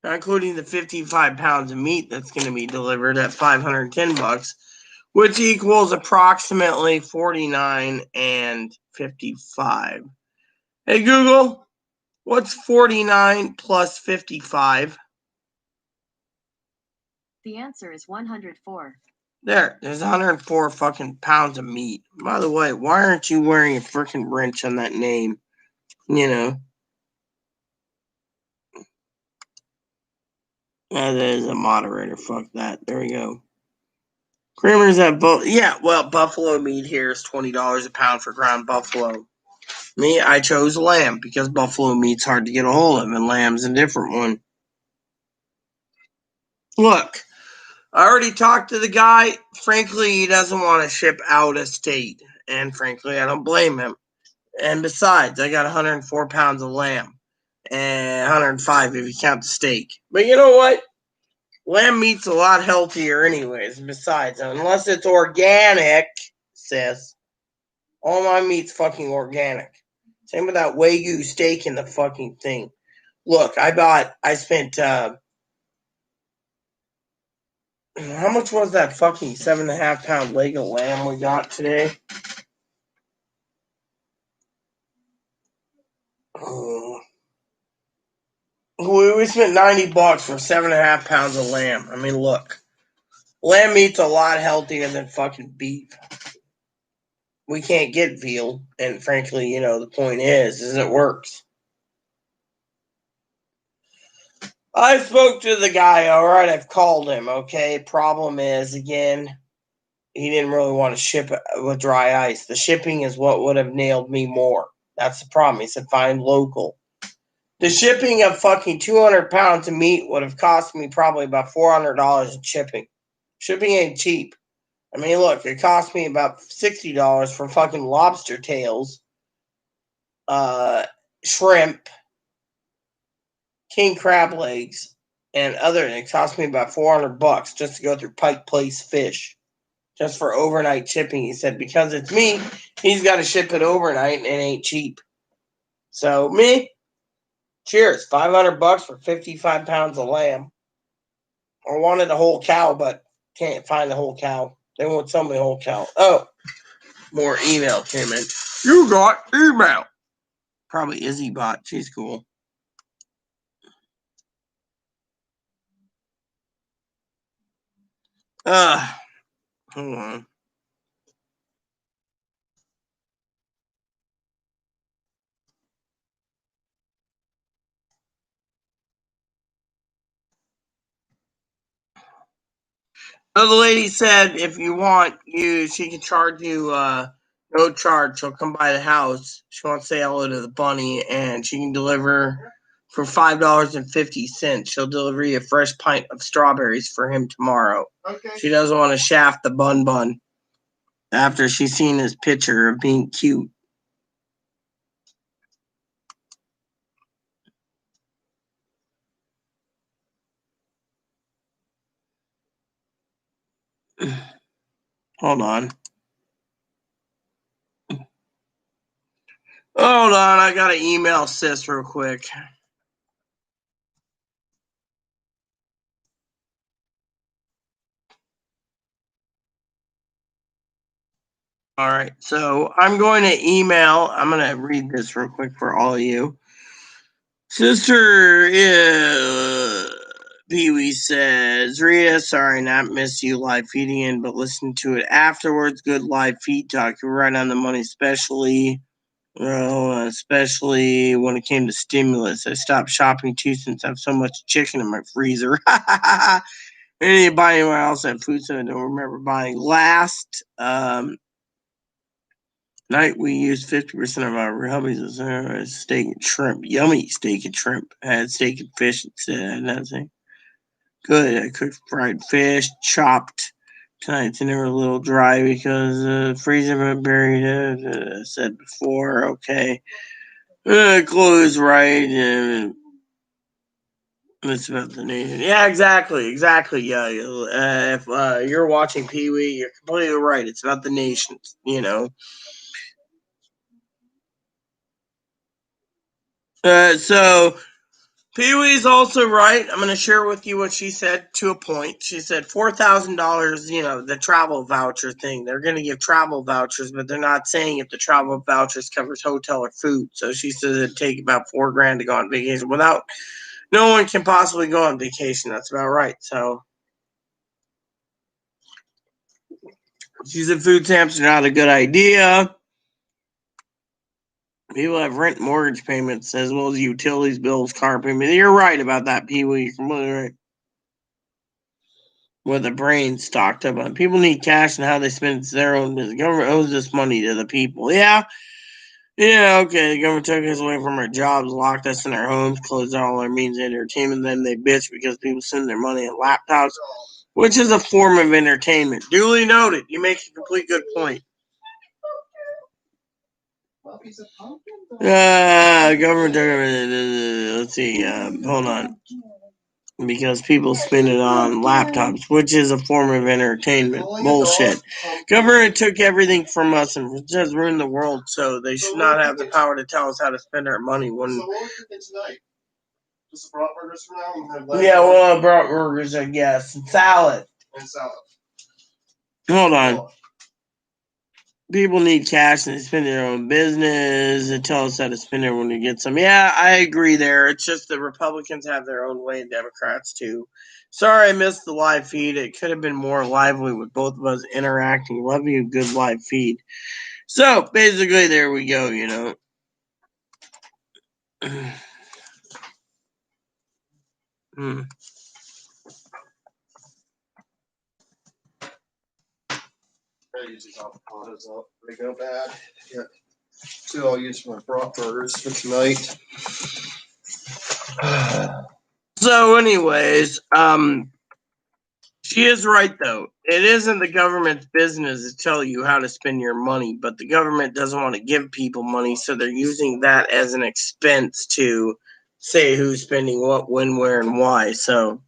not including the 55 pounds of meat that's going to be delivered at $510, which equals approximately 49 and 55. Hey, Google, what's 49 plus 55? The answer is 104. There's 104 fucking pounds of meat. By the way, why aren't you wearing a freaking wrench on that name? You know, that is a moderator. Fuck that. There we go. Creamers at buffalo meat here is $20 a pound for ground buffalo. Me, I chose lamb because buffalo meat's hard to get a hold of, and lamb's a different one. Look, I already talked to the guy. Frankly, he doesn't want to ship out of state, and frankly, I don't blame him. And besides, I got 104 pounds of lamb, and 105 if you count the steak. But you know what? Lamb meat's a lot healthier, anyways. Besides, unless it's organic, sis. All my meat's fucking organic. Same with that Wagyu steak in the fucking thing. Look, I spent, how much was that fucking 7.5 pound leg of lamb we got today? We spent $90 for 7.5 pounds of lamb. I mean, look, lamb meat's a lot healthier than fucking beef. We can't get veal, and frankly, the point is it works. I spoke to the guy, all right, I've called him, okay? Problem is, again, he didn't really want to ship it with dry ice. The shipping is what would have nailed me more. That's the problem. He said, find local. The shipping of fucking 200 pounds of meat would have cost me probably about $400 in shipping. Shipping ain't cheap. I mean, look, it cost me about $60 for fucking lobster tails, shrimp, king crab legs, and other. It cost me about $400 just to go through Pike Place Fish, just for overnight shipping. He said because it's me, he's got to ship it overnight, and it ain't cheap. So me, cheers, $500 for 55 pounds of lamb. I wanted a whole cow, but can't find the whole cow. They won't sell me a whole cow. Oh, more email came in. You got email. Probably Izzy bot. She's cool. Hold on. So the lady said if you want she can charge you no charge. She'll come by the house. She wants to say hello to the bunny, and she can deliver for $5.50. She'll deliver you a fresh pint of strawberries for him tomorrow. Okay. She doesn't want to shaft the bun after she's seen his picture of being cute. Hold on. Hold on, I gotta email sis real quick. All right, so I'm going to read this real quick for all of you. Sister Pee Wee says, Rhea, sorry not miss you live feeding in, but listen to it afterwards. Good live feed talk. You're right on the money, especially when it came to stimulus. I stopped shopping too since I have so much chicken in my freezer. I didn't buy anywhere else at food, so I don't remember buying. Last night we used 50% of our hubbies as steak and shrimp. Yummy steak and shrimp. I had steak and fish instead. Nothing. Good. I cooked fried fish, chopped. Tonight's dinner a little dry because freezer been buried. I said before. Okay. Clothes right. It's about the nation. Yeah, exactly. Yeah. If you're watching Pee Wee, you're completely right. It's about the nations. So Pee Wee's also right. I'm going to share with you what she said to a point. She said $4,000, the travel voucher thing. They're going to give travel vouchers, but they're not saying if the travel vouchers covers hotel or food. So she says it'd take about $4,000 to go on vacation. No one can possibly go on vacation. That's about right. So She said food stamps are not a good idea. People have rent mortgage payments as well as utilities bills, car payments. You're right about that, Pee-wee. You're completely right. With the brain stocked up on. People need cash and how they spend it's their own business. The government owes this money to the people. Yeah. Yeah, okay. The government took us away from our jobs, locked us in our homes, closed all our means of entertainment. Then they bitch because people send their money at laptops, which is a form of entertainment. Duly noted. You make a complete good point. Government took let's see. Hold on. Because people spend it on laptops, which is a form of entertainment. Bullshit. Government took everything from us and just ruined the world, so they should not have the power to tell us how to spend our money. When So what are we cooking tonight? Just bratwurst for now? Yeah, well, bratwurst, I guess. And salad. And salad. Hold on. People need cash and they spend their own business and tell us how to spend it when we get some. Yeah, I agree there. It's just the Republicans have their own way and Democrats too. Sorry I missed the live feed. It could have been more lively with both of us interacting. Love you, good live feed. So basically, there we go, you know. I use these avocados up. They go bad. Yeah. Two I'll use for my bratwurst for tonight. So, anyways, she is right though. It isn't the government's business to tell you how to spend your money, but the government doesn't want to give people money, so they're using that as an expense to say who's spending what, when, where, and why. So,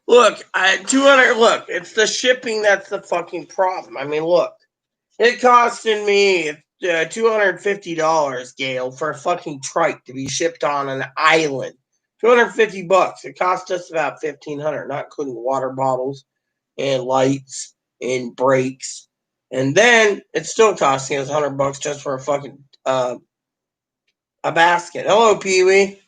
look, 200. Look, it's the shipping that's the fucking problem. I mean, look, it costing me $250, Gail, for a fucking trike to be shipped on an island. $250. It cost us about $1,500, not including water bottles and lights and brakes. And then it's still costing us $100 just for a fucking a basket. Hello, Pee Wee.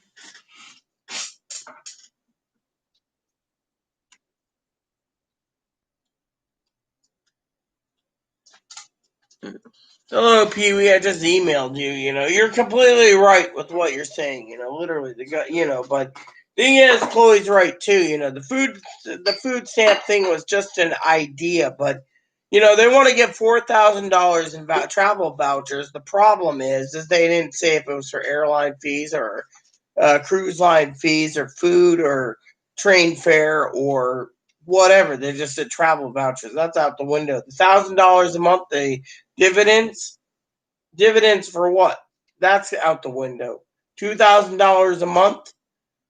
Hello, Pee Wee. I just emailed you. You know, you're completely right with what you're saying. You know, literally, but thing is, Chloe's right too. You know, the food stamp thing was just an idea, but you know, they want to get $4,000 in travel vouchers. The problem is they didn't say if it was for airline fees or cruise line fees or food or train fare or whatever. They just said travel vouchers. That's out the window. The $1,000 a month, the dividends for what? That's out the window. $2,000 a month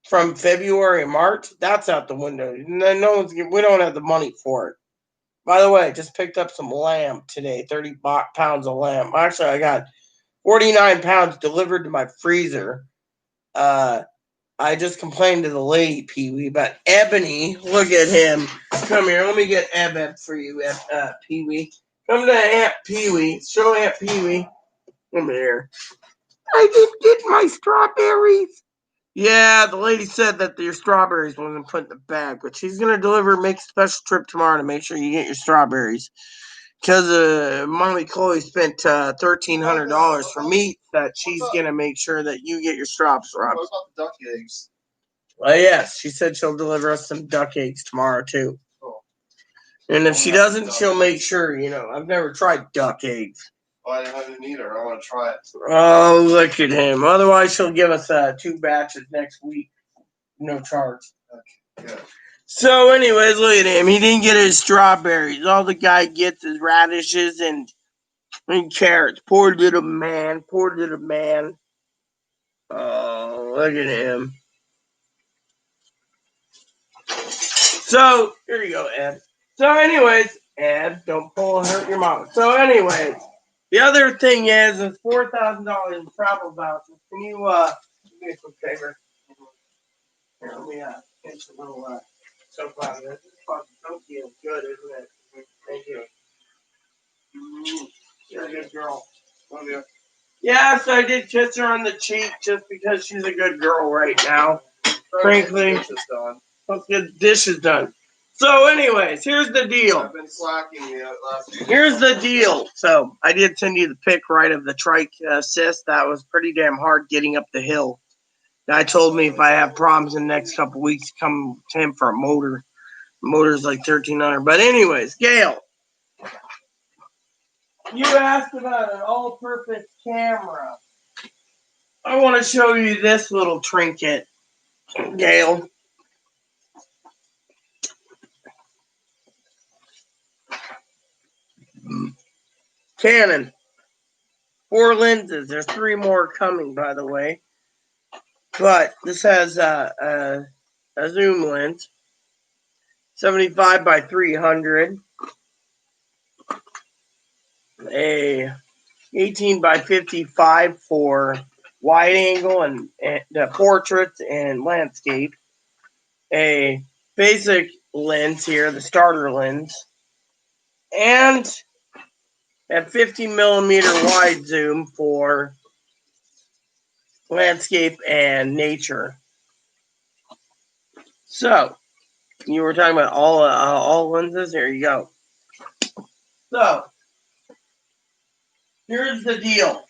from February and March. That's out the window. No one's. We don't have the money for it. By the way, I just picked up some lamb today. 30 pounds of lamb. Actually, I got 49 pounds delivered to my freezer. I just complained to the lady, Pee Wee, about Ebony. Look at him. Come here. Let me get Eb for you, Pee Wee. Come to Aunt Pee Wee. Show Aunt Pee Wee. Come here. I didn't get my strawberries. Yeah, the lady said that your strawberries wasn't put in the bag, but she's gonna make a special trip tomorrow to make sure you get your strawberries. Because Mommy Chloe spent $1,300 for meat that she's gonna make sure that you get your strawberries. What about the duck eggs? Yes, she said she'll deliver us some duck eggs tomorrow too. Cool. And if she doesn't, she'll make sure. You know, I've never tried duck eggs. Oh, I haven't either. I want to try it. Oh, look at him. Otherwise, she'll give us 2 batches next week. No charge. Okay. Good. So, anyways, look at him. He didn't get his strawberries. All the guy gets is radishes and carrots. Poor little man. Poor little man. Oh, look at him. So, here you go, Ed. So, anyways, Ed, don't pull and hurt your mama. So, anyways, the other thing is $4,000 in travel vouchers. Can you do me a quick favor? Here, let me get a little soap out of this. This fucking soap feels good, isn't it? Thank you. You're a good girl. Love you. Yes, I did kiss her on the cheek just because she's a good girl right now. Frankly, Dishes done. let's get the dishes done. So, anyways, here's the deal. I've been slacking the last few Here's the deal. So, I did send you the pic, right, of the trike assist. That was pretty damn hard getting up the hill. Guy told me if I have problems in the next couple weeks, come to him for a motor. Motor's like $1,300. But anyways, Gail, you asked about an all-purpose camera. I want to show you this little trinket, Gail. Canon. 4 lenses. There's 3 more coming, by the way. But this has a zoom lens. 75 by 300. A 18 by 55 for wide angle and portraits and landscape. A basic lens here, the starter lens. And a 50 millimeter wide zoom for landscape and nature. So, you were talking about all lenses? There you go. So, here's the deal.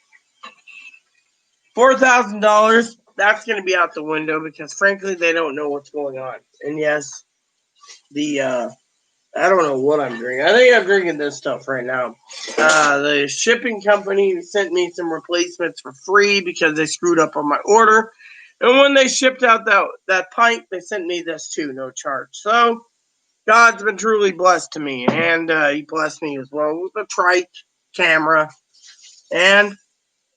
$4,000, that's going to be out the window because, frankly, they don't know what's going on. And yes, I don't know what I'm drinking. I think I'm drinking this stuff right now. The shipping company sent me some replacements for free because they screwed up on my order. And when they shipped out that pint, they sent me this too, no charge. So, God's been truly blessed to me. And he blessed me as well with a trike camera and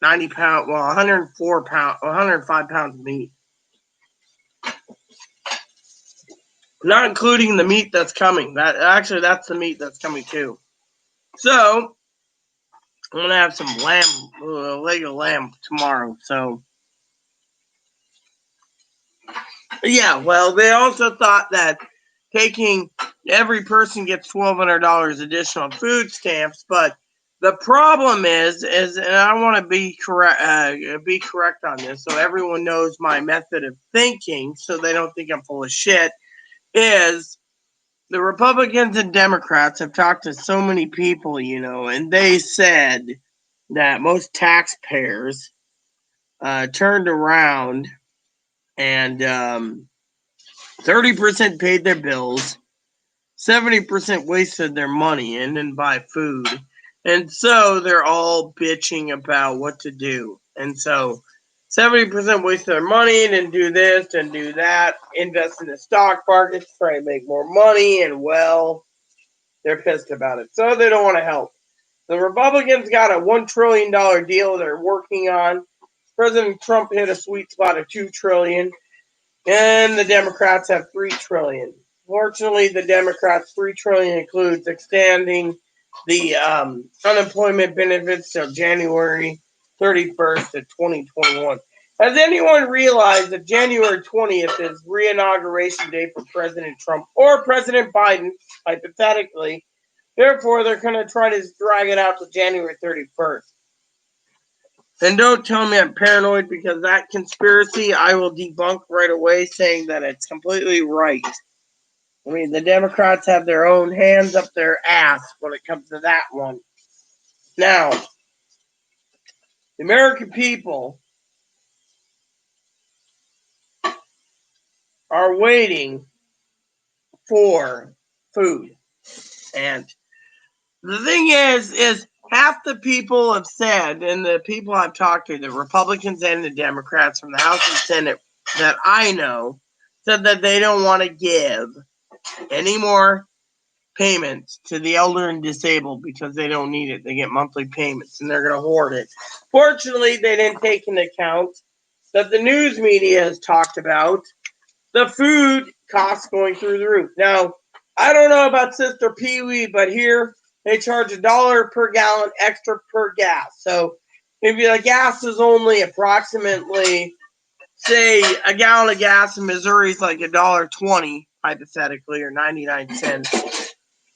90 pound, well, 105 pounds of meat. Not including the meat that's coming. That's the meat that's coming too. So, I'm going to have some leg of lamb tomorrow. So, yeah, well, they also thought that every person gets $1,200 additional food stamps, but the problem is, and I want to be correct on this, so everyone knows my method of thinking, so they don't think I'm full of shit, is the Republicans and Democrats have talked to so many people, and they said that most taxpayers turned around and 30% paid their bills, 70% wasted their money and didn't buy food. And so they're all bitching about what to do. And so 70% wasted their money, didn't do this, didn't do that, invest in the stock market to try and make more money, and well, they're pissed about it. So they don't want to help. The Republicans got a $1 trillion deal they're working on. President Trump hit a sweet spot of $2 trillion, and the Democrats have $3 trillion. Fortunately, the Democrats' $3 trillion includes extending the unemployment benefits till January 31st of 2021. Has anyone realized that January 20th is re-inauguration day for President Trump or President Biden, hypothetically? Therefore, they're going to try to drag it out to January 31st. And don't tell me I'm paranoid, because that conspiracy I will debunk right away, saying that it's completely right. I mean, the Democrats have their own hands up their ass when it comes to that one. Now, the American people are waiting for food. And the thing is half the people have said, and the people I've talked to, the Republicans and the Democrats from the House and Senate that I know, said that they don't want to give any more payments to the elder and disabled because they don't need it. They get monthly payments and they're going to hoard it. Fortunately, they didn't take into account that the news media has talked about the food costs going through the roof. Now, I don't know about Sister Pee Wee, but here they charge $1 per gallon extra per gas. So if the gas is only approximately, say, a gallon of gas in Missouri is like $1.20, hypothetically, or 99 cents.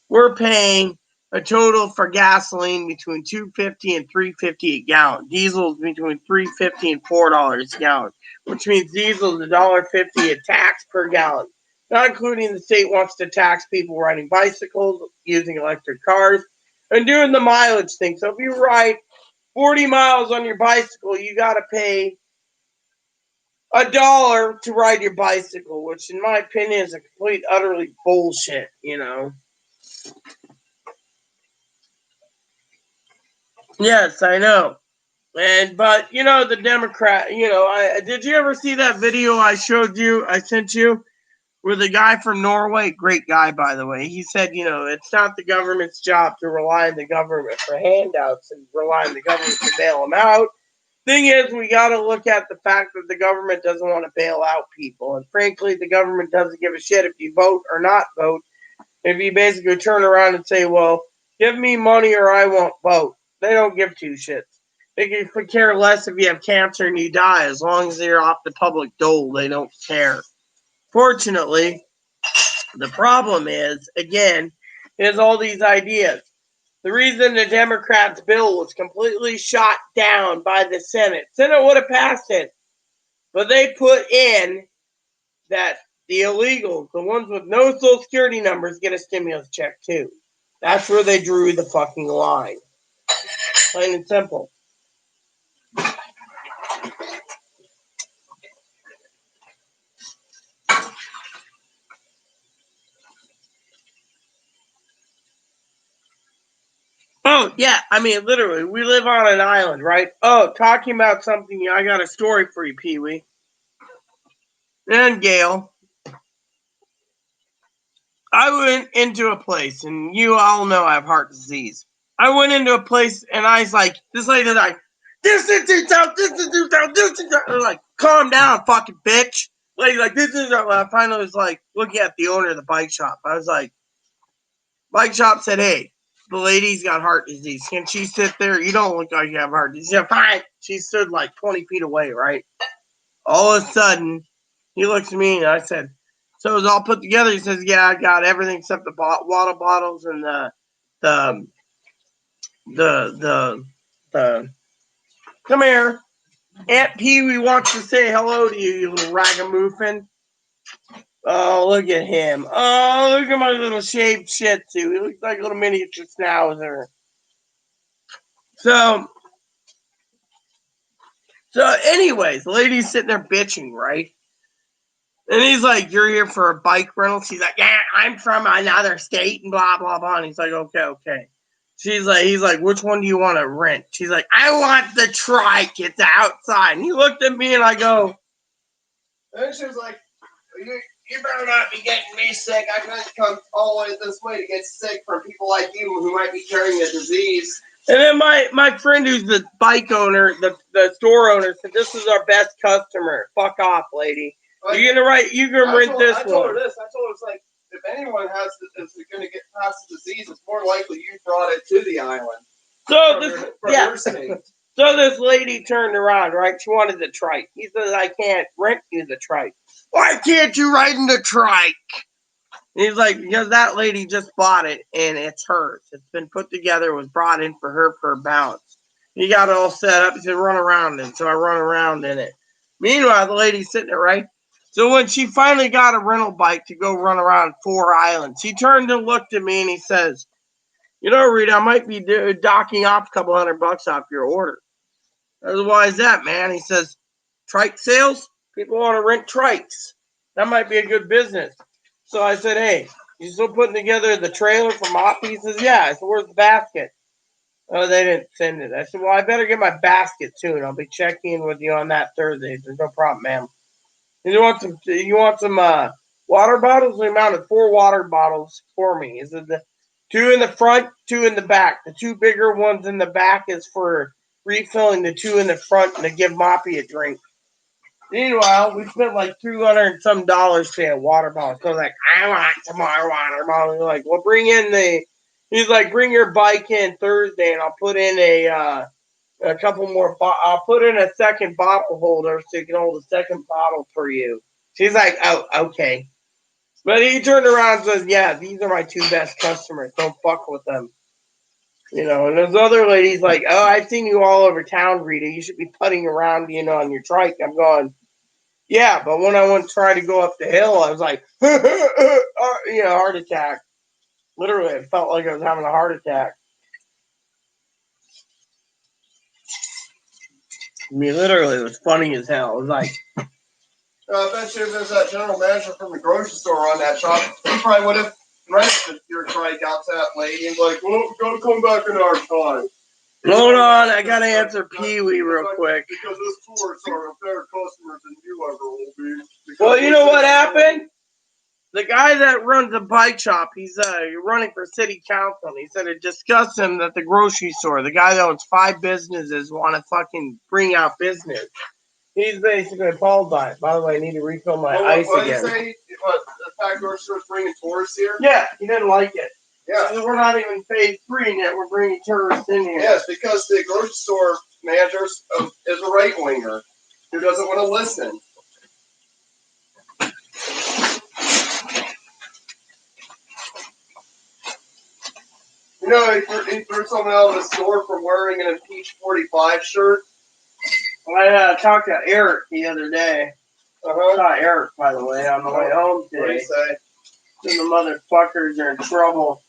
We're paying a total for gasoline between $2.50 and $3.50 a gallon. Diesel is between $3.50 and $4 a gallon, which means diesel is $1.50 a tax per gallon. not including the state wants to tax people riding bicycles, using electric cars, and doing the mileage thing. So if you ride 40 miles on your bicycle, you got to pay $1 to ride your bicycle, which in my opinion is a complete, utterly bullshit, Yes, I know. But the Democrat, did you ever see that video I sent you, where the guy from Norway, great guy by the way, he said, it's not the government's job to rely on the government for handouts and rely on the government to bail them out. Thing is, we got to look at the fact that the government doesn't want to bail out people, and frankly, the government doesn't give a shit if you vote or not vote. If you basically turn around and say, well, give me money or I won't vote, they don't give two shits. They could care less if you have cancer and you die. As long as you're off the public dole, they don't care. Fortunately, the problem is, again, is all these ideas. The reason the Democrats' bill was completely shot down by the Senate would have passed it, but they put in that the illegals, the ones with no social security numbers, get a stimulus check too. That's where they drew the fucking line. Plain and simple. Oh, yeah. I mean, literally, we live on an island, right? Oh, talking about something, I got a story for you, Pee-wee. And Gail. I went into a place, and you all know I have heart disease. I went into a place, and I was like, this lady's like, this is 2000, this is 2000, this is 2000. I'm like, calm down, fucking bitch. Lady, like, this is, I finally was like, looking at the owner of the bike shop. I was like, bike shop said, hey, the lady's got heart disease. Can she sit there? You don't look like you have heart disease. Yeah, fine. She stood like 20 feet away, right? All of a sudden, he looks at me and I said, so it's all put together. He says, yeah, I got everything except the water bottles and the, the, come here. Aunt Pee Wee wants to say hello to you, you little ragamuffin. Oh, look at him. Oh, look at my little shaved shih tzu. He looks like a little miniature schnauzer. So anyways, the lady's sitting there bitching, right? And he's like, you're here for a bike rental? She's like, yeah, I'm from another state and blah, blah, blah. And he's like, okay. He's like, which one do you want to rent? She's like, I want the trike. It's outside. And he looked at me and I go, and she was like, you better not be getting me sick. I couldn't come all the way this way to get sick from people like you who might be carrying a disease. And then my friend who's the bike owner, the store owner, said, this is our best customer. Fuck off, lady. Like, you're gonna rent this one. I told her this. I told her, it's like, if anyone is going to get past the disease, it's more likely you brought it to the island. So her state. So this lady turned around, right? She wanted the trike. He says, I can't rent you the trike. Why can't you ride in the trike? And he's like, because that lady just bought it and it's hers. It's been put together, was brought in for her for a balance. He got it all set up. He said, run around in it. So I run around in it. Meanwhile, the lady's sitting there, right? So when she finally got a rental bike to go run around 4 islands, he turned and looked at me and he says, Rita, I might be docking off a couple $100 off your order. I said, why is that, man? He says, trike sales? People want to rent trikes. That might be a good business. So I said, hey, you still putting together the trailer for Moppy? He says, yeah. I said, where's the basket? Oh, they didn't send it. I said, well, I better get my basket soon. I'll be checking in with you on that Thursday. He said, no problem, ma'am. You want some water bottles? We mounted 4 water bottles for me. He said, the 2 in the front, 2 in the back. The 2 bigger ones in the back is for refilling the 2 in the front and to give Moppy a drink. Meanwhile, we spent like $200 and some to a water bottle. So I was like, I want some more water bottle. He's like, well, he's like, bring your bike in Thursday and I'll put in a couple more. I'll put in a second bottle holder so you can hold a second bottle for you. She's like, oh, okay. But he turned around and says, yeah, these are my 2 best customers. Don't fuck with them. And those other ladies like, oh, I've seen you all over town, Rita. You should be putting around, on your trike. I'm going, Yeah, but when I went to try to go up the hill, I was like, heart attack. Literally, it felt like I was having a heart attack. I mean, literally, it was funny as hell. It was like, I bet you if there's that general manager from the grocery store on that shop, he probably would have rented your trike out to that lady and be like, well, gotta come back in our time. Hold on, I gotta answer Pee Wee real quick. Because those tourists are better customers than you ever will be. Well, you know what happened? The guy that runs the bike shop, he's running for city council. And he said it disgusts him that the grocery store, the guy that owns 5 businesses, want to fucking bring out business. He's basically appalled by it. By the way, I need to refill my ice what again. What did you say? The fact grocery store's bringing tourists here? Yeah, he didn't like it. Yeah. We're not even phase 3 yet. We're bringing tourists in here. Yes, because the grocery store manager is a right-winger who doesn't want to listen. You know, he threw someone out of the store for wearing an Impeach 45 shirt. I talked to Eric the other day. I saw Eric, by the way, on the way home today. What did he say? The motherfuckers are in trouble.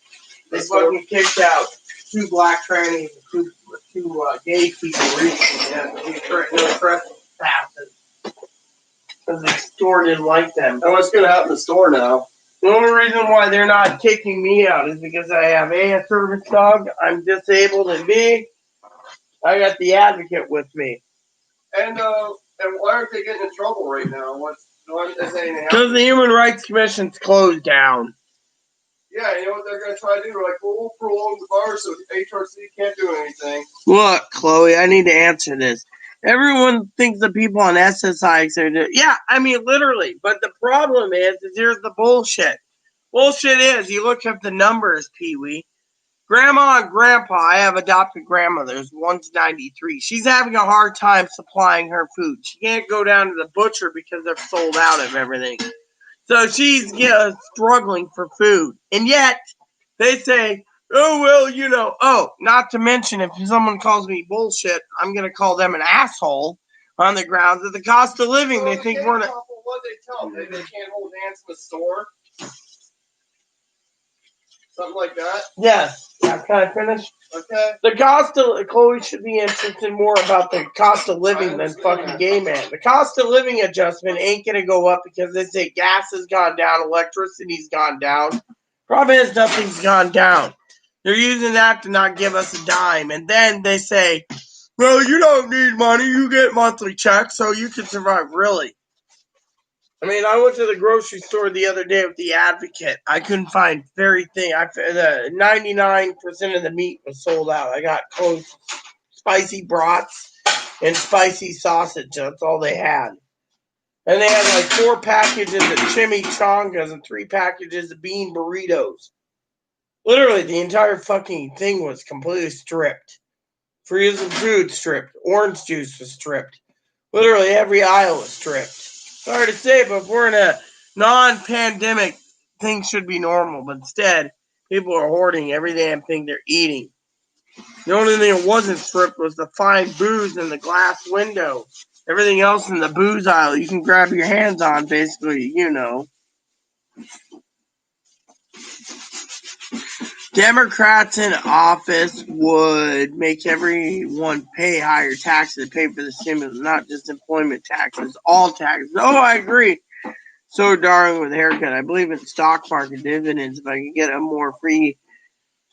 They fucking kicked out 2 black trannies and 2 gay people recently. No trespasses. Because the store didn't like them. And what's going to happen in the store now? The only reason why they're not kicking me out is because I have A, service dog, I'm disabled, and B, I got the advocate with me. And why aren't they getting in trouble right now? Because the Human Rights Commission's closed down. Yeah, you know what they're going to try to do? They're like, well, we'll prolong the bar so HRC can't do anything. Look, Chloe, I need to answer this. Everyone thinks the people on SSI are doing. Yeah, I mean, literally. But the problem is here's the bullshit. Bullshit is, you look up the numbers, Pee Wee. Grandma and Grandpa, I have adopted grandmothers. One's 93. She's having a hard time supplying her food. She can't go down to the butcher because they're sold out of everything. So she's struggling for food. And yet, they say, oh, well, not to mention, if someone calls me bullshit, I'm going to call them an asshole on the grounds of the cost of living. They think we're not. What they tell them? They can't hold hands in the store? Something like that? Yes. Can I finish? Okay. The cost of Chloe should be interested more about the cost of living than fucking gay man. The cost of living adjustment ain't gonna go up because they say gas has gone down, electricity's gone down. Problem is nothing's gone down. They're using that to not give us a dime, and then they say, "Well, you don't need money. You get monthly checks, so you can survive." Really? I mean, I went to the grocery store the other day with the advocate. I couldn't find very thing. 99% of the meat was sold out. I got close spicy brats and spicy sausage. That's all they had. And they had like 4 packages of chimichangas and 3 packages of bean burritos. Literally, the entire fucking thing was completely stripped. Frozen food stripped. Orange juice was stripped. Literally, every aisle was stripped. Sorry to say, but if we're in a non-pandemic, things should be normal. But instead, people are hoarding every damn thing they're eating. The only thing that wasn't stripped was the fine booze in the glass window. Everything else in the booze aisle you can grab your hands on, basically, Democrats in office would make everyone pay higher taxes to pay for the stimulus, not just employment taxes, all taxes. Oh, I agree. So darling with a haircut. I believe in stock market dividends. If I could get a more free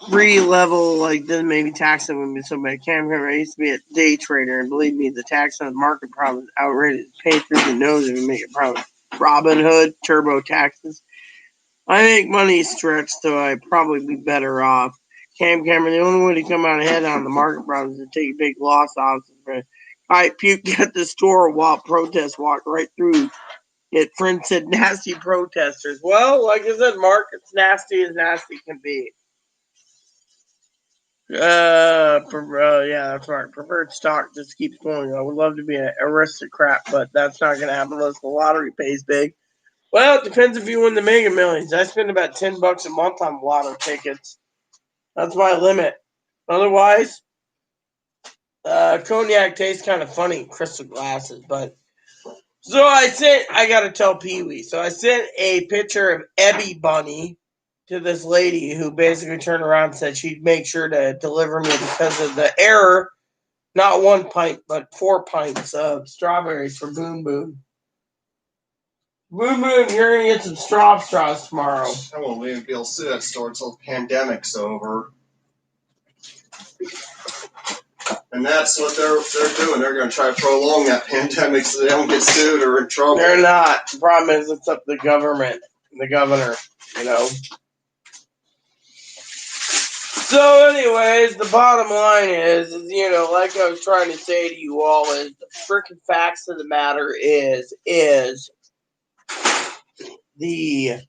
level, like doesn't maybe tax them with so I can't remember. I used to be a day trader, and believe me, the tax on the market problem is outrageous. Pay through the nose if you make a profit. Robin Hood, turbo taxes. I make money stretch, so I'd probably be better off. Cameron, the only way to come out ahead on the market problems is to take a big loss off. I puked at the store while protests walked right through it. Friend said nasty protesters. Well, like I said, market's nasty as nasty can be. Yeah, that's right. Preferred stock just keeps going. I would love to be an aristocrat, but that's not going to happen unless the lottery pays big. Well, it depends if you win the Mega Millions. I spend about $10 a month on lotto tickets. That's my limit. Otherwise, cognac tastes kind of funny in crystal glasses, but So I gotta tell Pee Wee. So I sent a picture of Ebby Bunny to this lady who basically turned around and said she'd make sure to deliver me because of the error. Not 1 pint, but 4 pints of strawberries for Boom Boom. Boom Boom, you're gonna get some straws tomorrow. I won't even be able to sit at the store until the pandemic's over. And that's what they're doing. They're going to try to prolong that pandemic so they don't get sued or in trouble. They're not. The problem is it's up to the government, the governor, you know. So, anyways, the bottom line is, you know, like I was trying to say to you all, is the freaking facts of the matter is the.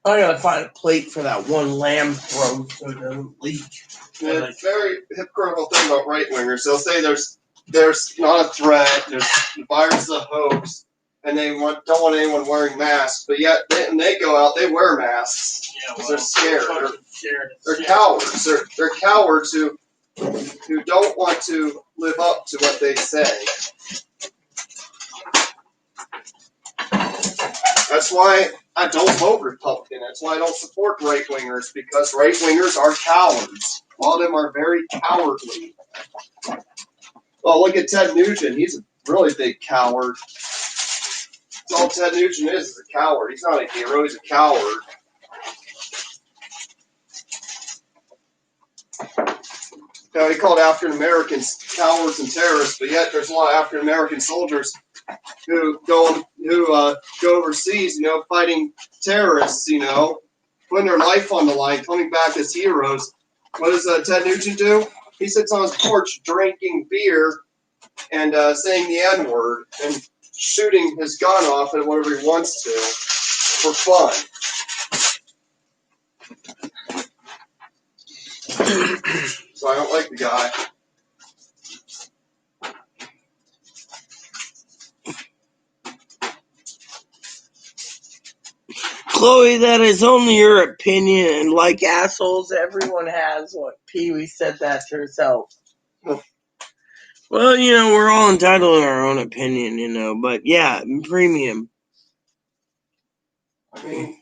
I gotta find a plate for that one lamb throat so it doesn't leak. And it's very hypocritical thing about right wingers. They'll say there's not a threat, there's the virus is a hoax, and they don't want anyone wearing masks. But yet, when they go out, they wear masks because they're scared. They're cowards. They're cowards who don't want to live up to what they say. That's why I don't vote Republican. That's why I don't support right wingers, because right wingers are cowards. A lot of them are very cowardly. Well, look at Ted Nugent. He's a really big coward. That's all Ted Nugent is a coward. He's not a hero. He's a coward. You know, he called African Americans cowards and terrorists, but yet there's a lot of African American soldiers who go overseas, you know, fighting terrorists, you know, putting their life on the line, coming back as heroes. What does Ted Nugent do? He sits on his porch drinking beer and saying the N-word and shooting his gun off at whatever he wants to for fun. So I don't like the guy. Chloe, that is only your opinion, and like assholes, everyone has one. Pee Wee said that to herself. Well, you know, we're all entitled to our own opinion, you know, but yeah, premium. I mean,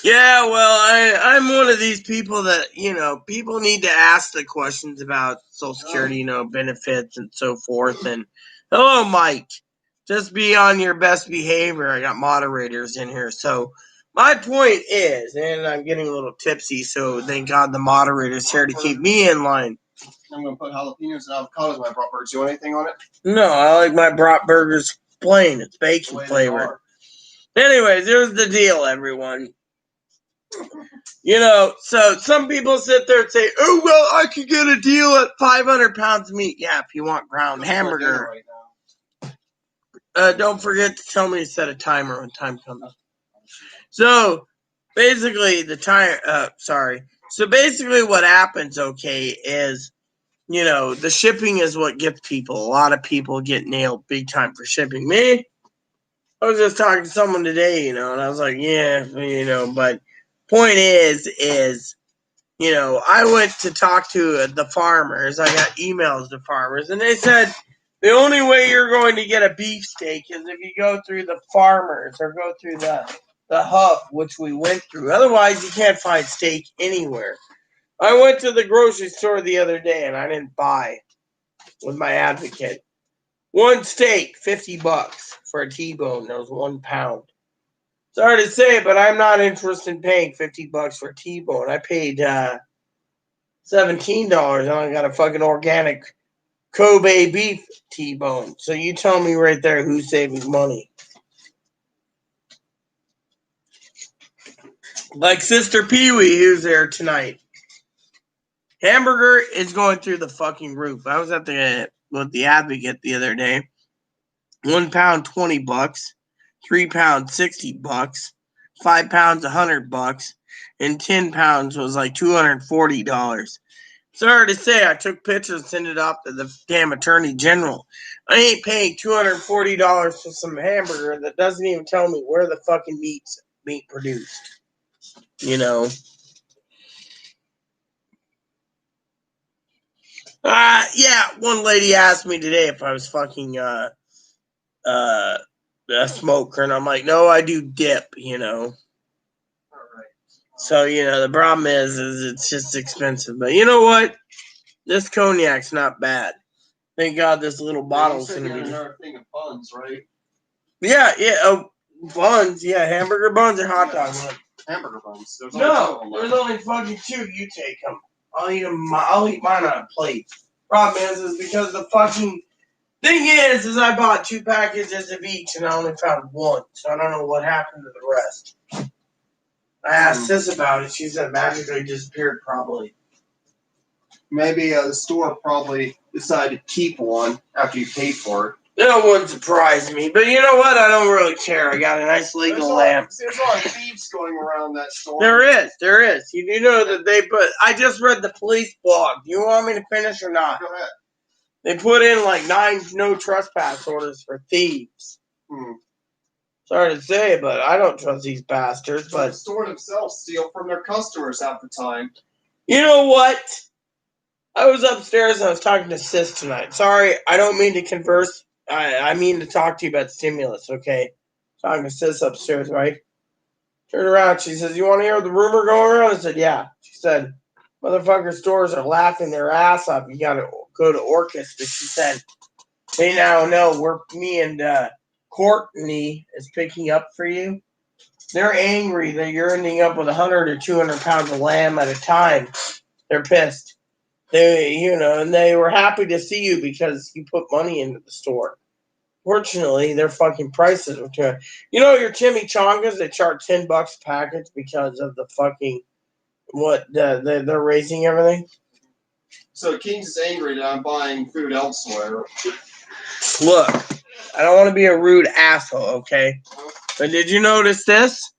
yeah, well, I'm one of these people that, you know, people need to ask the questions about Social Security, you know, benefits and so forth. And hello, Mike. Just be on your best behavior. I got moderators in here. So my point is, and I'm getting a little tipsy, so thank God the moderator's here to keep me in line. I'm going to put jalapenos and avocados in my bratwurst. Do you want anything on it? No, I like my bratwursts plain. It's bacon flavored. Anyways, here's the deal, everyone. You know, so some people sit there and say, oh, well, I could get a deal at 500 pounds of meat. Yeah, if you want ground hamburger. Don't forget to tell me to set a timer when time comes. So, basically, So, basically, what happens, okay, is, you know, the shipping is what gets people. A lot of people get nailed big time for shipping. Me, I was just talking to someone today, you know, and I was like, yeah, you know, but point is, you know, I went to talk to the farmers. I got emails to farmers, and they said the only way you're going to get a beefsteak is if you go through the farmers or go through the hub, which we went through. Otherwise, you can't find steak anywhere. I went to the grocery store the other day, and I didn't buy with my advocate. One steak, $50 for a T-bone. That was 1 pound. Sorry to say, but I'm not interested in paying $50 for a T-bone. I paid $17 and I got a fucking organic Kobe beef T-bone. So you tell me right there who's saving money. Like Sister Pee Wee, who's there tonight. Hamburger is going through the fucking roof. I was at with the advocate the other day. 1 pound, $20. 3 pounds, $60. 5 pounds, $100. And 10 pounds was like $240. Sorry to say, I took pictures and sent it off to the damn attorney general. I ain't paying $240 for some hamburger that doesn't even tell me where the fucking meat produced. You know. Yeah, one lady asked me today if I was fucking a smoker, and I'm like, no, I do dip, you know. All right. So, you know, the problem is it's just expensive. But you know what? This cognac's not bad. Thank God this little bottle's You gonna said be. you had another thing of buns, right? Yeah. Oh, buns. Yeah, hamburger buns or hot dog buns. Hamburger buns. There's only two No, of them there's left. only fucking two. You take them. I'll eat them. I'll eat mine on a plate. Problem is because the fucking thing is I bought 2 packages of each and I only found one. So I don't know what happened to the rest. I asked Sis about it. She said magically disappeared, probably. Maybe the store probably decided to keep one after you paid for it. That wouldn't surprise me. But you know what? I don't really care. I got a nice legal lamp. There's a lot of thieves going around that store. There is. You do know that they put. I just read the police blog. Do you want me to finish or not? Go ahead. They put in like 9 no trespass orders for thieves. Sorry to say, but I don't trust these bastards. But the store themselves steal from their customers half the time. You know what? I was upstairs and I was talking to Sis tonight. Sorry, I don't mean to converse. I mean to talk to you about stimulus, okay? Talking to Sis upstairs, right? Turned around. She says, "You want to hear the rumor going around?" I said, "Yeah." She said, "Motherfucker stores are laughing their ass off. You got to go to Orcus." But she said, "They now know me and Courtney is picking up for you. They're angry that you're ending up with 100 or 200 pounds of lamb at a time. They're pissed. And they were happy to see you because you put money into the store. Fortunately, their fucking prices were too high. You know your chimichangas, they charge $10 a package because of the fucking they're raising everything. So King's is angry that I'm buying food elsewhere. Look, I don't want to be a rude asshole, okay? But did you notice this?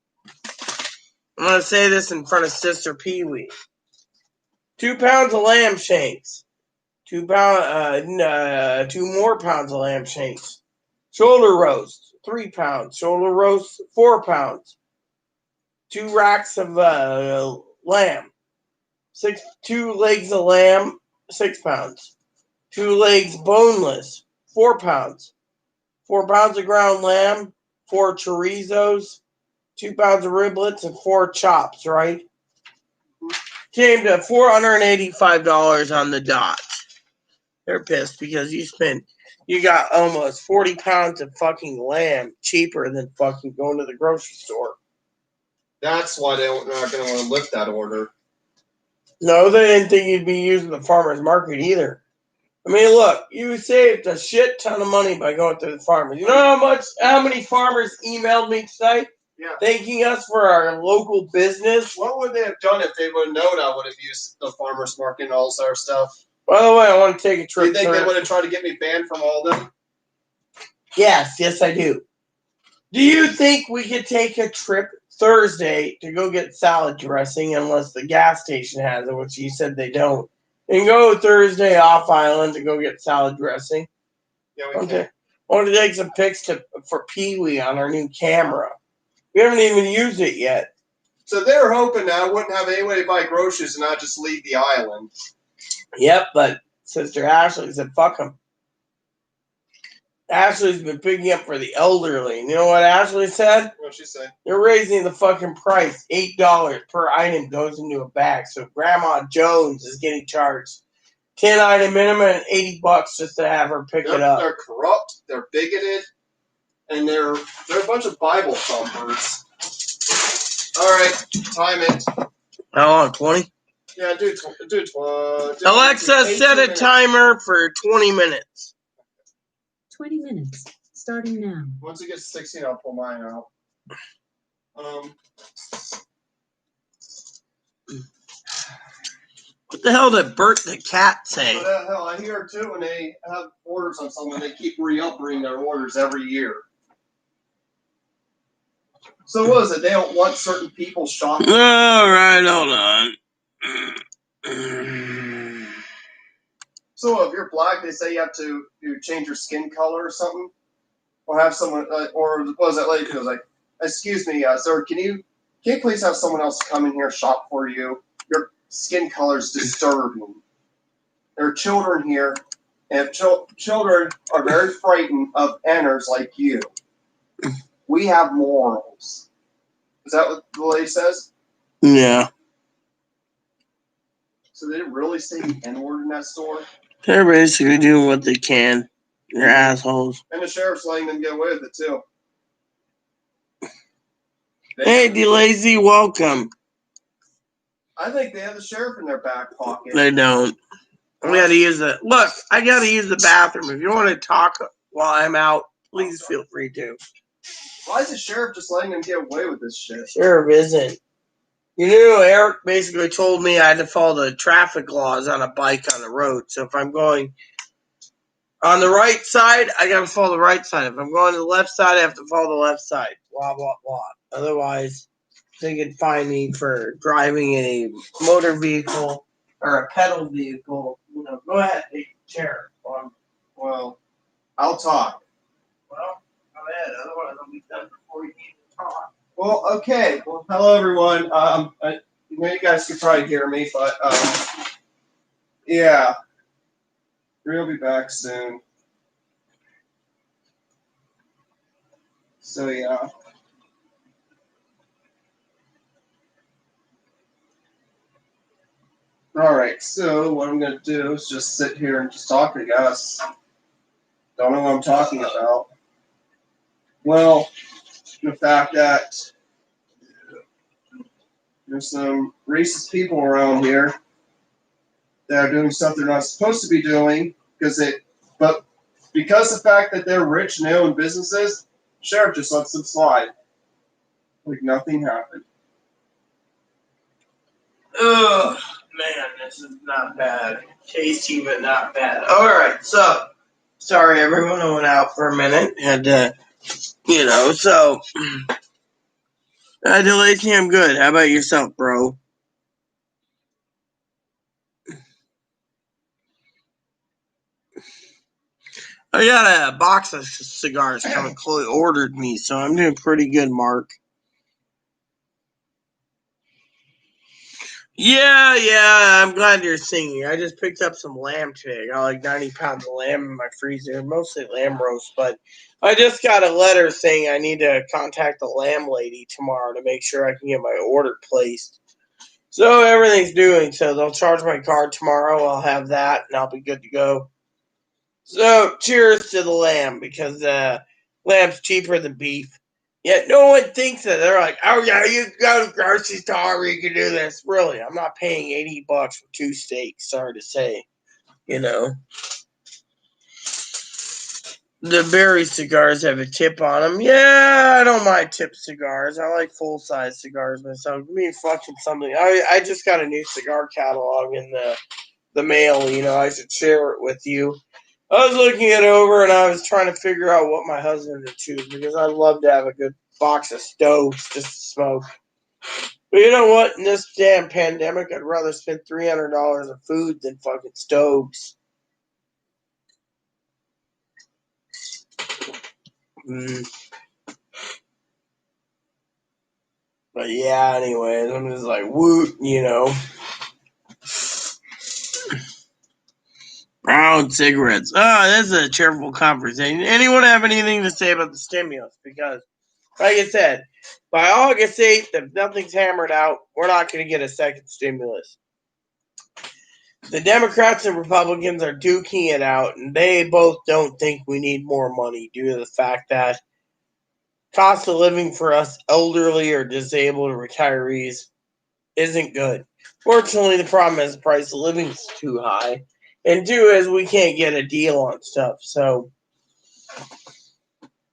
I'm gonna say this in front of Sister Pee Wee. 2 pounds of lamb shanks. 2 more pounds of lamb shanks. Shoulder roast, 3 pounds. Shoulder roast, 4 pounds. 2 racks of lamb. 2 legs of lamb, 6 pounds. 2 legs boneless, 4 pounds. 4 pounds of ground lamb, 4 chorizos, 2 pounds of riblets, and 4 chops, right? Came to $485 on the dot. They're pissed because you got almost 40 pounds of fucking lamb cheaper than fucking going to the grocery store. That's why they're not going to want to lift that order. No, they didn't think you'd be using the farmer's market either. I mean, look, you saved a shit ton of money by going to the farmers. You know how many farmers emailed me tonight? Yeah. Thanking us for our local business. What would they have done if they would have known I would have used the farmer's market and all this other stuff? By the way, I want to take a trip. Do you think they would have tried to get me banned from all of them? Yes, I do. Do you think we could take a trip Thursday to go get salad dressing unless the gas station has it, which you said they don't, and go Thursday off island to go get salad dressing? Yeah, we can. I want to take some pics for Pee Wee on our new camera. We haven't even used it yet. So they were hoping that I wouldn't have any way to buy groceries and not just leave the island. Yep, but Sister Ashley said, fuck them. Ashley's been picking up for the elderly. You know what Ashley said? What'd she say? They're raising the fucking price. $8 per item goes into a bag. So Grandma Jones is getting charged 10 item minimum and $80 just to have her pick it up. They're corrupt, they're bigoted, and they're a bunch of Bible thumpers. Alright, time it. How long? 20? Yeah, do Alexa, set a timer for 20 minutes. 20 minutes, starting now. Once it gets 16, I'll pull mine out. What the hell did Bert the cat say? What the hell? I hear too when they have orders on something, they keep re-upping their orders every year. So what is it? They don't want certain people shopping? All right, hold on. So if you're black, they say you have to change your skin color or something? Or have someone, or what was that lady who was like, excuse me, sir, can you please have someone else come in here shop for you? Your skin color's disturbing. there are children here, and children are very frightened of enters like you. We have morals. Is that what the lady says? Yeah. So they didn't really say the N-word in that store? They're basically doing what they can. They're assholes. And the sheriff's letting them get away with it, too. Hey, DeLazy, welcome. I think they have the sheriff in their back pocket. They don't. I gotta use it. Look, I gotta use the bathroom. If you want to talk while I'm out, please feel free to. Why is the sheriff just letting them get away with this shit? Sheriff isn't. You know, Eric basically told me I had to follow the traffic laws on a bike on the road. So if I'm going on the right side, I gotta follow the right side. If I'm going to the left side, I have to follow the left side. Blah, blah, blah. Otherwise, they could fine me for driving a motor vehicle or a pedal vehicle. You know, go ahead, take a chair. Well, I'll talk. Well, go ahead. Otherwise, I'll be done before you even talk. Well, okay. Well, hello, everyone. You know, you guys can probably hear me, but yeah. We'll be back soon. So, yeah. Alright, so what I'm going to do is just sit here and just talk, I guess. Don't know what I'm talking about. Well, the fact that there's some racist people around here that are doing stuff they're not supposed to be doing but because the fact that they're rich and they own businesses, sheriff just lets them slide. Like nothing happened. Ugh, man, this is not bad. Tasty, but not bad. Alright, so, sorry everyone, I went out for a minute. Had to, so, Delacey, I'm good. How about yourself, bro? I got a box of cigars coming. Chloe ordered me, so I'm doing pretty good, Mark. Yeah, I'm glad you're singing. I just picked up some lamb today. I got like 90 pounds of lamb in my freezer, mostly lamb roast, but I just got a letter saying I need to contact the lamb lady tomorrow to make sure I can get my order placed. So everything's doing, so they'll charge my card tomorrow. I'll have that, and I'll be good to go. So cheers to the lamb, because lamb's cheaper than beef. Yet no one thinks that. They're like, oh yeah, you go to the grocery store, you can do this. Really, I'm not paying $80 for 2 steaks. Sorry to say, The berry cigars have a tip on them. Yeah, I don't mind tip cigars. I like full size cigars myself. Give me fucking something. I just got a new cigar catalog in the mail. I should share it with you. I was looking it over and I was trying to figure out what my husband would choose, because I'd love to have a good box of stoves just to smoke. But you know what? In this damn pandemic, I'd rather spend $300 on food than fucking stoves. But yeah, anyways, I'm just like, woot, Brown cigarettes. Oh, this is a cheerful conversation. Anyone have anything to say about the stimulus? Because, like I said, by August 8th, if nothing's hammered out, we're not going to get a second stimulus. The Democrats and Republicans are duking it out, and they both don't think we need more money due to the fact that cost of living for us elderly or disabled or retirees isn't good. Fortunately, the problem is the price of living is too high, and two is we can't get a deal on stuff. So,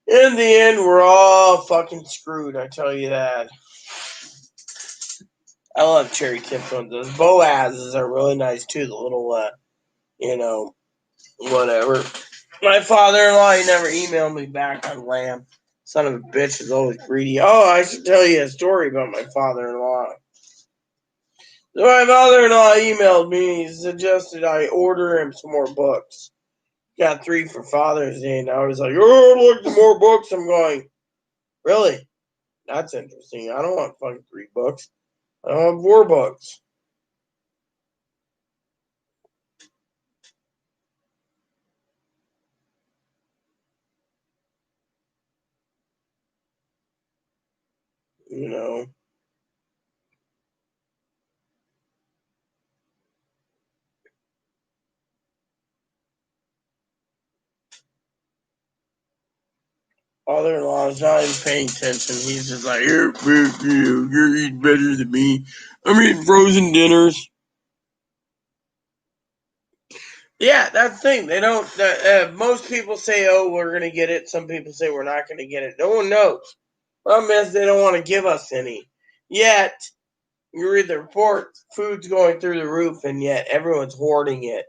in the end, we're all fucking screwed, I tell you that. I love cherry tipped ones. Those Boazes are really nice too. The little, whatever. My father-in-law, he never emailed me back on lamb. Son of a bitch is always greedy. Oh, I should tell you a story about my father-in-law. So my father-in-law emailed me. He suggested I order him some more books. Got 3 for Father's Day, and I was like, oh, look, some more books. I'm going, really? That's interesting. I don't want fucking 3 books. I don't want 4 books. you know. Father-in-law is not even paying attention. He's just like, you're eating better than me. I'm eating frozen dinners. Yeah, that's the thing. They don't. Most people say, "Oh, we're going to get it." Some people say we're not going to get it. No one knows. Problem is, they don't want to give us any. Yet, you read the report, food's going through the roof, and yet everyone's hoarding it.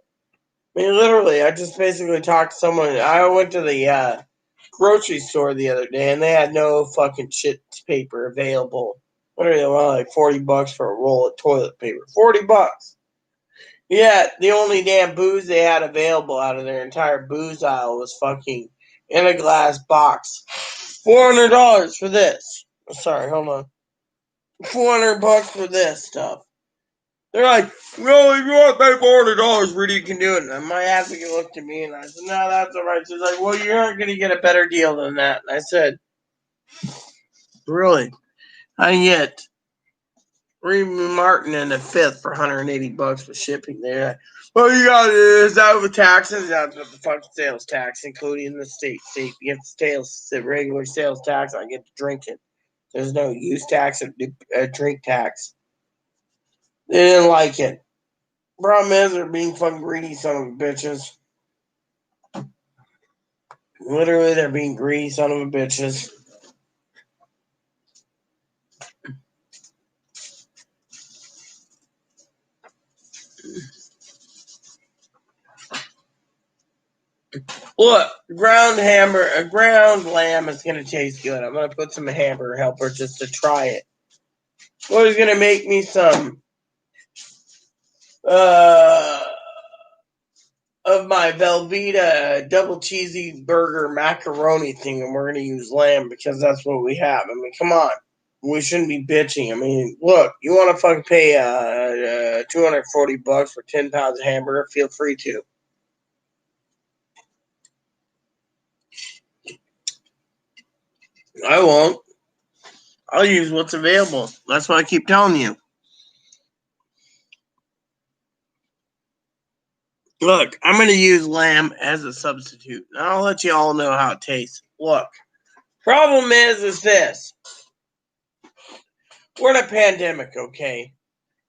I mean, literally, I just basically talked to someone. I went to the grocery store the other day, and they had no fucking shit paper available. What are they, like $40 for a roll of toilet paper? $40. Yeah, the only damn booze they had available out of their entire booze aisle was fucking in a glass box. $400 for this. Sorry, hold on. $400 for this stuff. They're like, well, if you want to pay $400, Rudy, you can do it. And my advocate looked at me and I said, no, that's all right. She's like, well, you're not going to get a better deal than that. And I said, really? I can get Remy Martin in the fifth for $180 for shipping there. Well, you got it. Is that with taxes? That's with the fucking sales tax, including the state. You get the regular sales tax. I get to drink it. There's no use tax or drink tax. They didn't like it. Problem is, they're being fucking greedy son of a bitches. Literally, they're being greedy son of a bitches. Look, a ground lamb is gonna taste good. I'm gonna put some hamburger helper just to try it. What is gonna make me some uh of my Velveeta double cheesy burger macaroni thing, and we're gonna use lamb because that's what we have. I mean, come on, we shouldn't be bitching. I mean, look, you want to fucking pay $240 for 10 pounds of hamburger? Feel free to. I won't. I'll use what's available. That's what I keep telling you. Look, I'm going to use lamb as a substitute. And I'll let you all know how it tastes. Look, problem is this. We're in a pandemic, okay?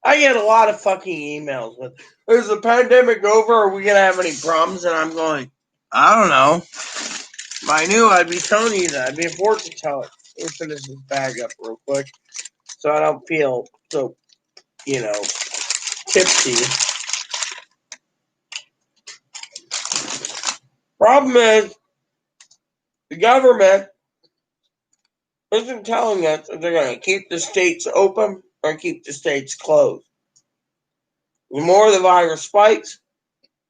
I get a lot of fucking emails with, is the pandemic over? Are we going to have any problems? And I'm going, I don't know. If I knew, I'd be telling you that. I'd be a fortune teller. Let me finish this bag up real quick so I don't feel so, tipsy. Problem is, the government isn't telling us if they're going to keep the states open or keep the states closed. The more the virus spikes,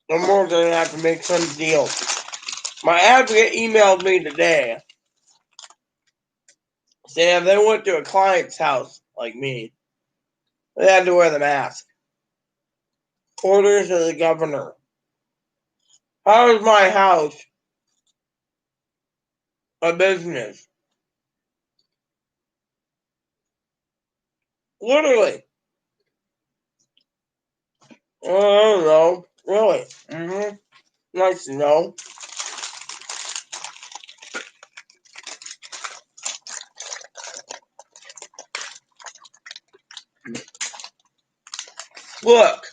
the more they're going to have to make some deal. My advocate emailed me today saying if they went to a client's house like me, they had to wear the mask. Orders of the governor. How is my house a business? Literally. I don't know. Really. Nice to know. Look,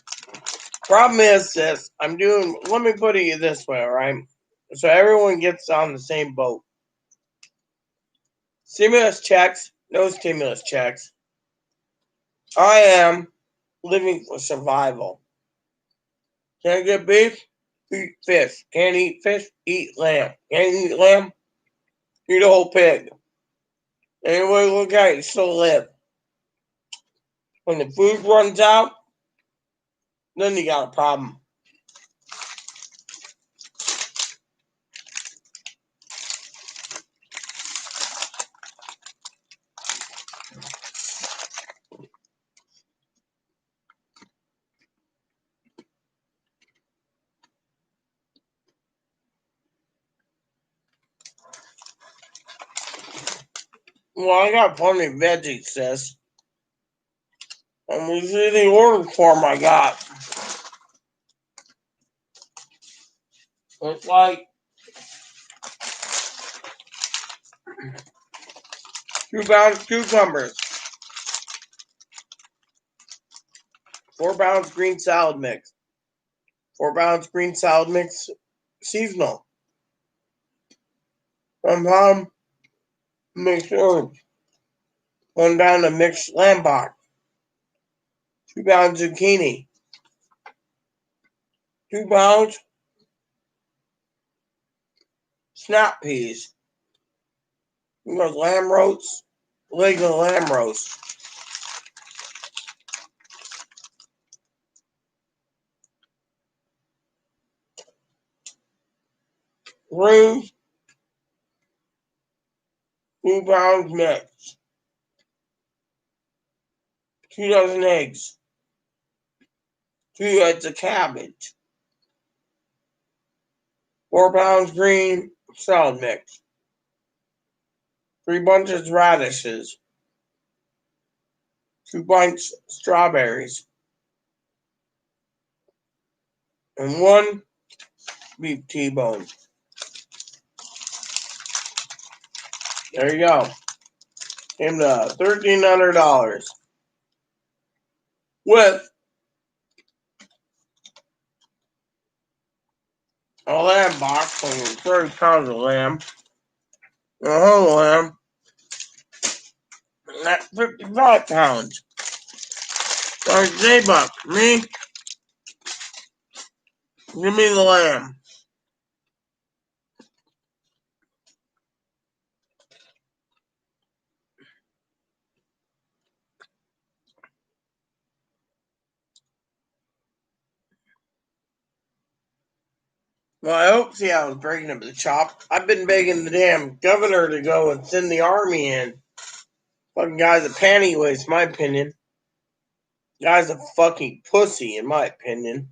problem is this. Let me put it this way, all right? So everyone gets on the same boat. Stimulus checks, no stimulus checks. I am living for survival. Can't get beef? Eat fish. Can't eat fish? Eat lamb. Can't eat lamb? Eat a whole pig. Anyway, look at it, you still live. When the food runs out, then you got a problem. Well, I got plenty of veggies, sis. And we see the order form I got. It's like 2 pounds cucumbers, 4 pounds green salad mix, 4 pounds green salad mix seasonal, 1 pound mixed herbs, 1 pound of mixed lamb bach, 2 pounds zucchini, 2 pounds snap peas. We got lamb roast, leg of lamb roast. Greens, 2 pounds mixed, 2 dozen eggs, 2 heads of cabbage, 4 pounds green salad mix, 3 bunches radishes, 2 pints strawberries, and 1 beef T-bone. There you go. Came to $1,300 with a lamb box of 30 pounds of lamb, a whole lamb, and that's 55 pounds. Sorry, J-Buck, me, give me the lamb. Well, I hope see I was breaking up the chop. I've been begging the damn governor to go and send the army in. Fucking guy's a panty waste, my opinion. Guy's a fucking pussy, in my opinion.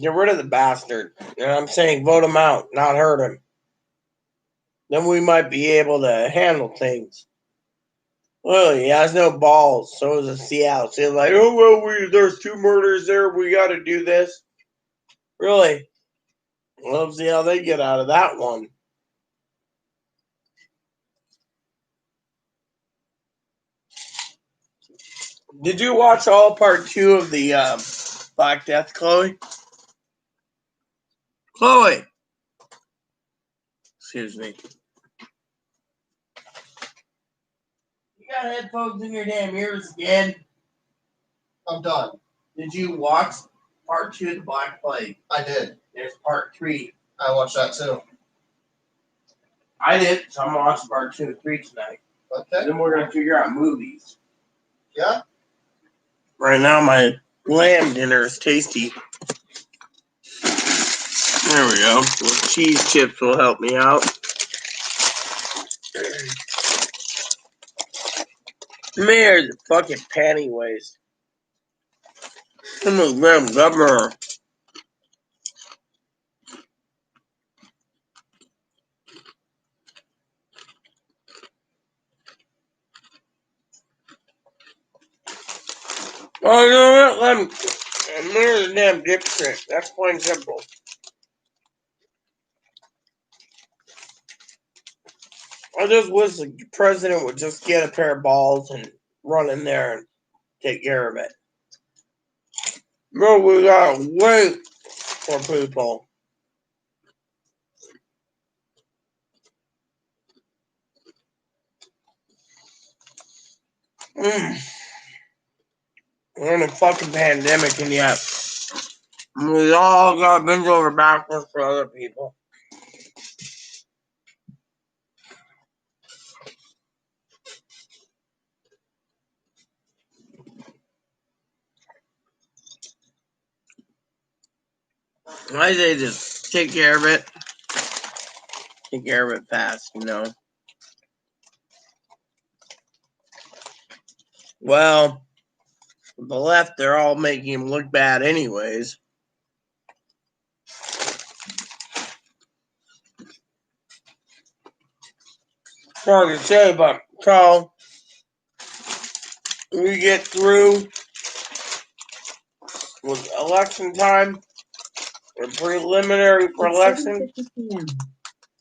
Get rid of the bastard. You know what I'm saying? Vote him out, not hurt him. Then we might be able to handle things. Well, he has no balls. So does Seattle. So like, oh well, there's 2 murders there. We got to do this. Really? Let's see how they get out of that one. Did you watch all part 2 of the Black Death, Chloe? Chloe! Excuse me. You got headphones in your damn ears again. I'm done. Did you watch part 2 of the Black Plague? I did. There's part 3. I watched that too. I did, so I'm watching part 2 and 3 tonight. Okay. Then we're gonna figure out movies. Yeah. Right now, my lamb dinner is tasty. There we go. Well, cheese chips will help me out. Mayor's a fucking panty waste. I'm a lamb governor. Oh, you know what? Mayor's a damn dipshit. That's plain simple. I just wish the president would just get a pair of balls and run in there and take care of it. No, we gotta wait for people. We're in a fucking pandemic, and yet we all got bent over backwards for other people. I say just take care of it. Take care of it fast, you know. Well, the left, they're all making him look bad anyways. hard to say, but so we get through with election time or preliminary for It's election. 7:50 p.m.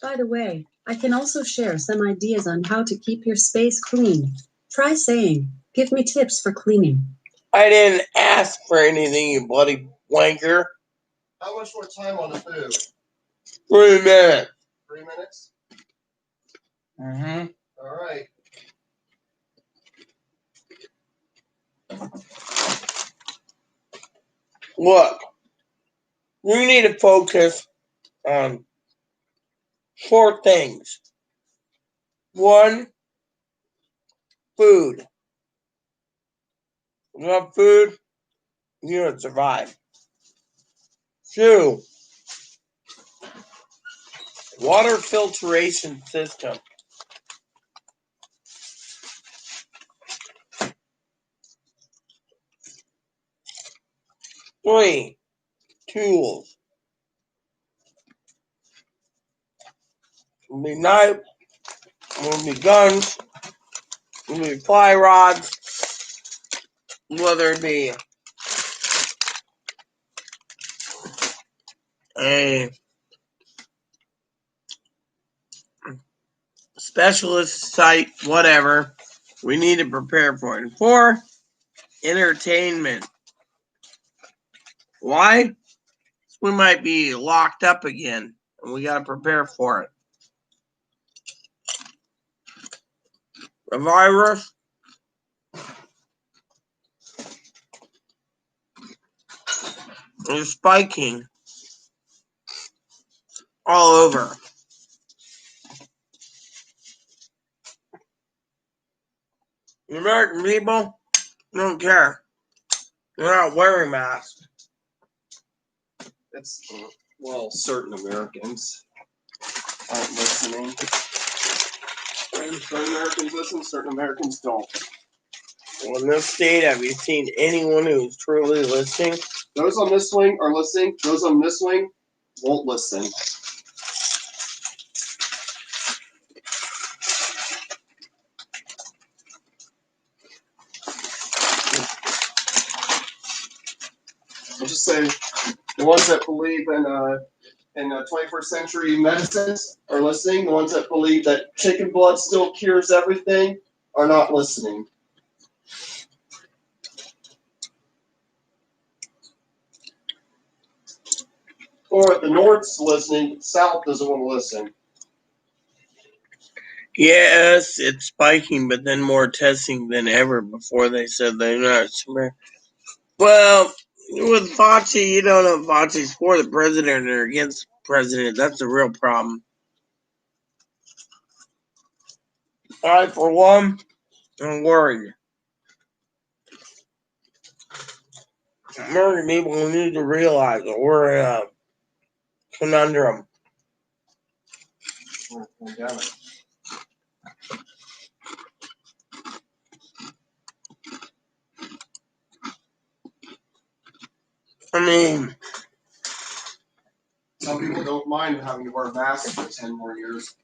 By the way, I can also share some ideas on how to keep your space clean. Try saying, "Give me tips for cleaning." I didn't ask for anything, you bloody wanker. How much more time on the food? 3 minutes. 3 minutes? Mm-hmm. All right. Look, we need to focus on 4 things. 1, food. Without food, you don't survive. 2, water filtration system. 3, tools. Will be knife, will be guns, will be fly rods, whether it be a specialist site, whatever. We need to prepare for it. And 4, entertainment. Why? We might be locked up again, and we got to prepare for it. The virus is spiking all over. The American people don't care. They're not wearing masks. It's, well, certain Americans aren't listening. Certain Americans listen, certain Americans don't. Well, in this state, have you seen anyone who's truly listening? Those on this wing are listening. Those on this wing won't listen. I'll just say the ones that believe in 21st century medicines are listening. The ones that believe that chicken blood still cures everything are not listening. Or if the North's listening, South doesn't want to listen. Yes, it's spiking, but then more testing than ever before they said they're not. Well, with Fauci, you don't know if Fauci's for the president or against the president. That's the real problem. I, for one, am worried. American people need to realize that we're in a conundrum. I mean, some people don't mind having to wear masks for 10 more years.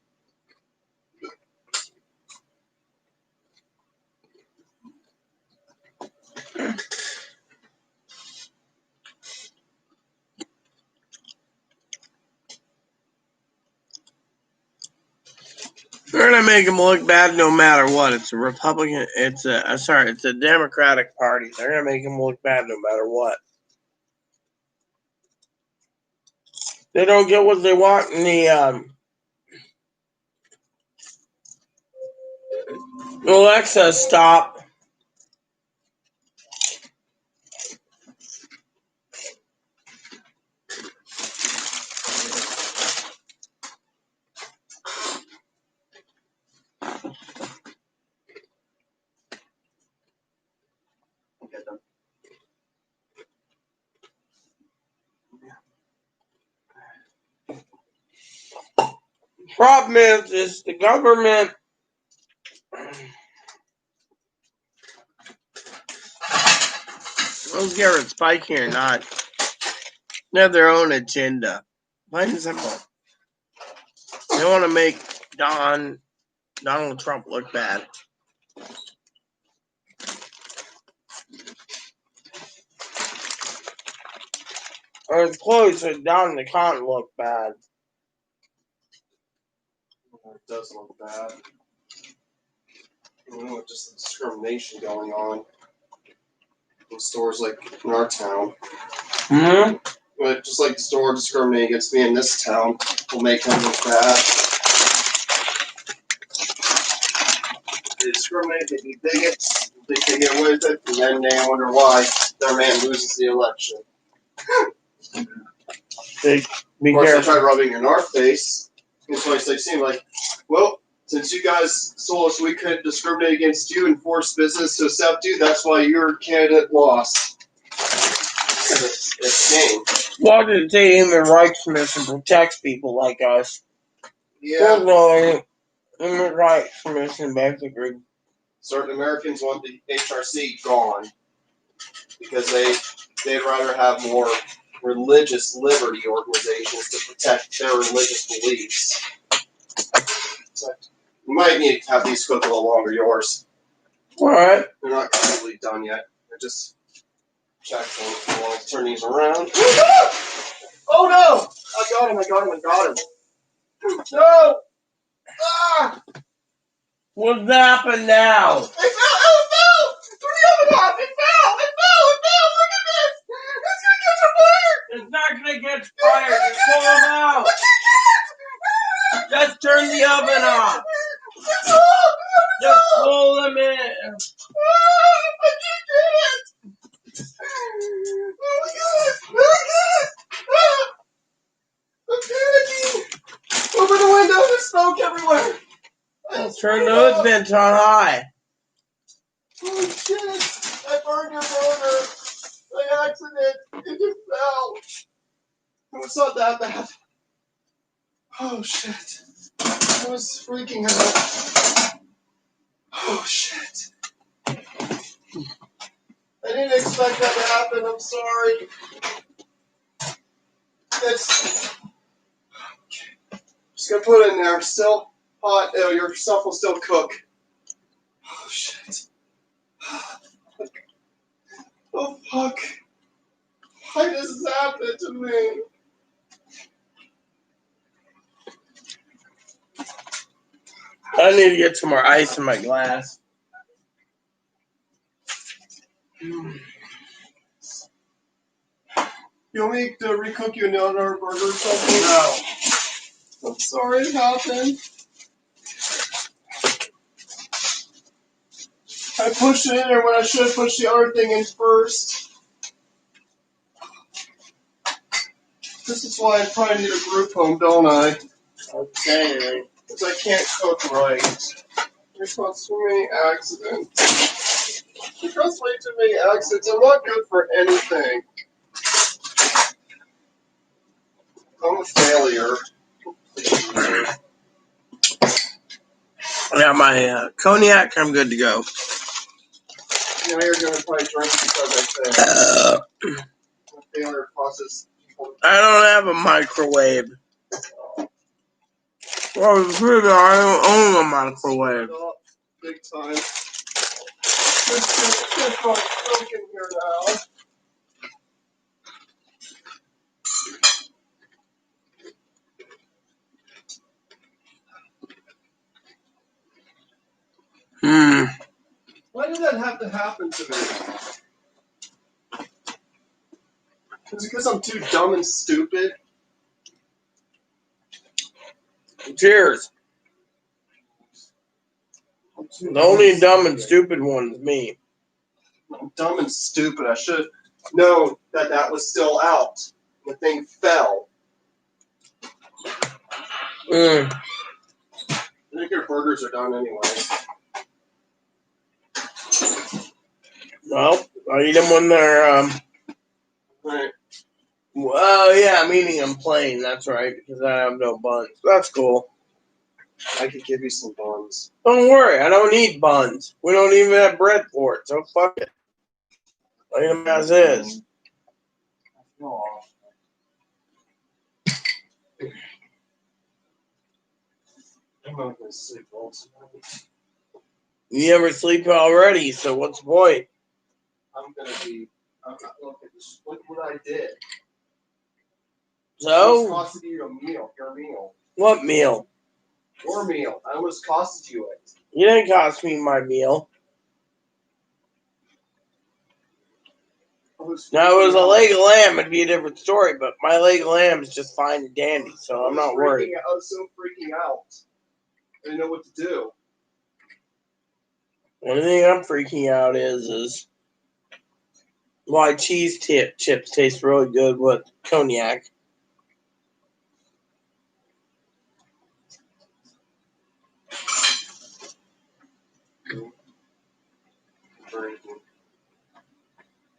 they're gonna make them look bad no matter what. It's a Republican. It's a Democratic Party. They're gonna make them look bad no matter what. They don't get what they want in the Alexa, stop. Problem is the government. Those get it spiking or not. They have their own agenda. Plain and simple. They want to make Don Donald Trump looked bad. Or his clothes down in the cotton looked bad. It does look bad. Just the discrimination going on in stores like in our town. Hmm? But just like the store discriminating against me in this town will make them look bad. They discriminate, they be bigots, they think they get away with it, and then they wonder why their man loses the election. Be Of course, careful. they try rubbing it in our face. In 2016, like, well, since you guys told us we couldn't discriminate against you and force business to accept you, that's why your candidate lost. It's game. Why did it say Human Rights Commission protects people like us? Yeah. Well, Human Rights Commission basically. Certain Americans want the HRC gone because they'd rather have more religious liberty organizations to protect their religious beliefs. So you might need to have these cook a little longer, yours. What? They're not completely done yet. They're just checking. I'll turn these around. Oh no! I got him. No! Ah! What's happened now? It fell! Turn the oven off! It fell! Look at this! It's gonna catch on fire! It's not gonna catch fire. Just pull them out. Just turn the oven off. It's off! Just pull them in. I can't get it! Oh my god! I'm panicking! Open the window! There's smoke everywhere! Turn those vents on high. Oh shit! I burned your burger! By accident! It just fell! It's not that bad. Oh shit. I was freaking out. Oh shit. I didn't expect that to happen. I'm sorry. It's just gonna put it in there. Still hot. Oh, your stuff will still cook. Oh shit. Oh fuck. Why does this happen to me? I need to get some more ice in my glass. You want me to recook you another burger or something? No. I'm sorry it happened. I pushed it in there when I should have pushed the other thing in first. This is why I probably need a group home, don't I? Okay. Because I can't cook right. There's not so many accidents. There's way too many accidents. I'm not good for anything. I'm a failure. I got my cognac. I'm good to go. Now you're going to probably drink because I failed. A failure causes people to I don't have a microwave. Well, it's true that I don't own a microwave. stop big time. Let's get broken here now. Why did that have to happen to me? Is it because I'm too dumb and stupid? Cheers. I'm too The only dumb and stupid one is me. I'm dumb and stupid. I should have known that that was still out. The thing fell. I think your burgers are done anyway. Well, I eat them when they're, Right. well, yeah, I'm eating them plain. That's right, because I have no buns. That's cool. I could give you some buns. Don't worry, I don't need buns. We don't even have bread for it, so fuck it. I eat them as is. I feel awful. I'm not going to sleep all tonight. You never sleep already, so what's the point? I'm going to be. I'm not looking. Look what I did. I So, almost costed you a meal. Your meal. what meal? Your meal. I almost costed you it. You didn't cost me my meal. Now, if it was a leg of lamb, it'd be a different story, but my leg of lamb is just fine and dandy, so I'm not worried. I was so freaking out. I didn't know what to do. The only thing I'm freaking out is why cheese chips taste really good with cognac. Drinking.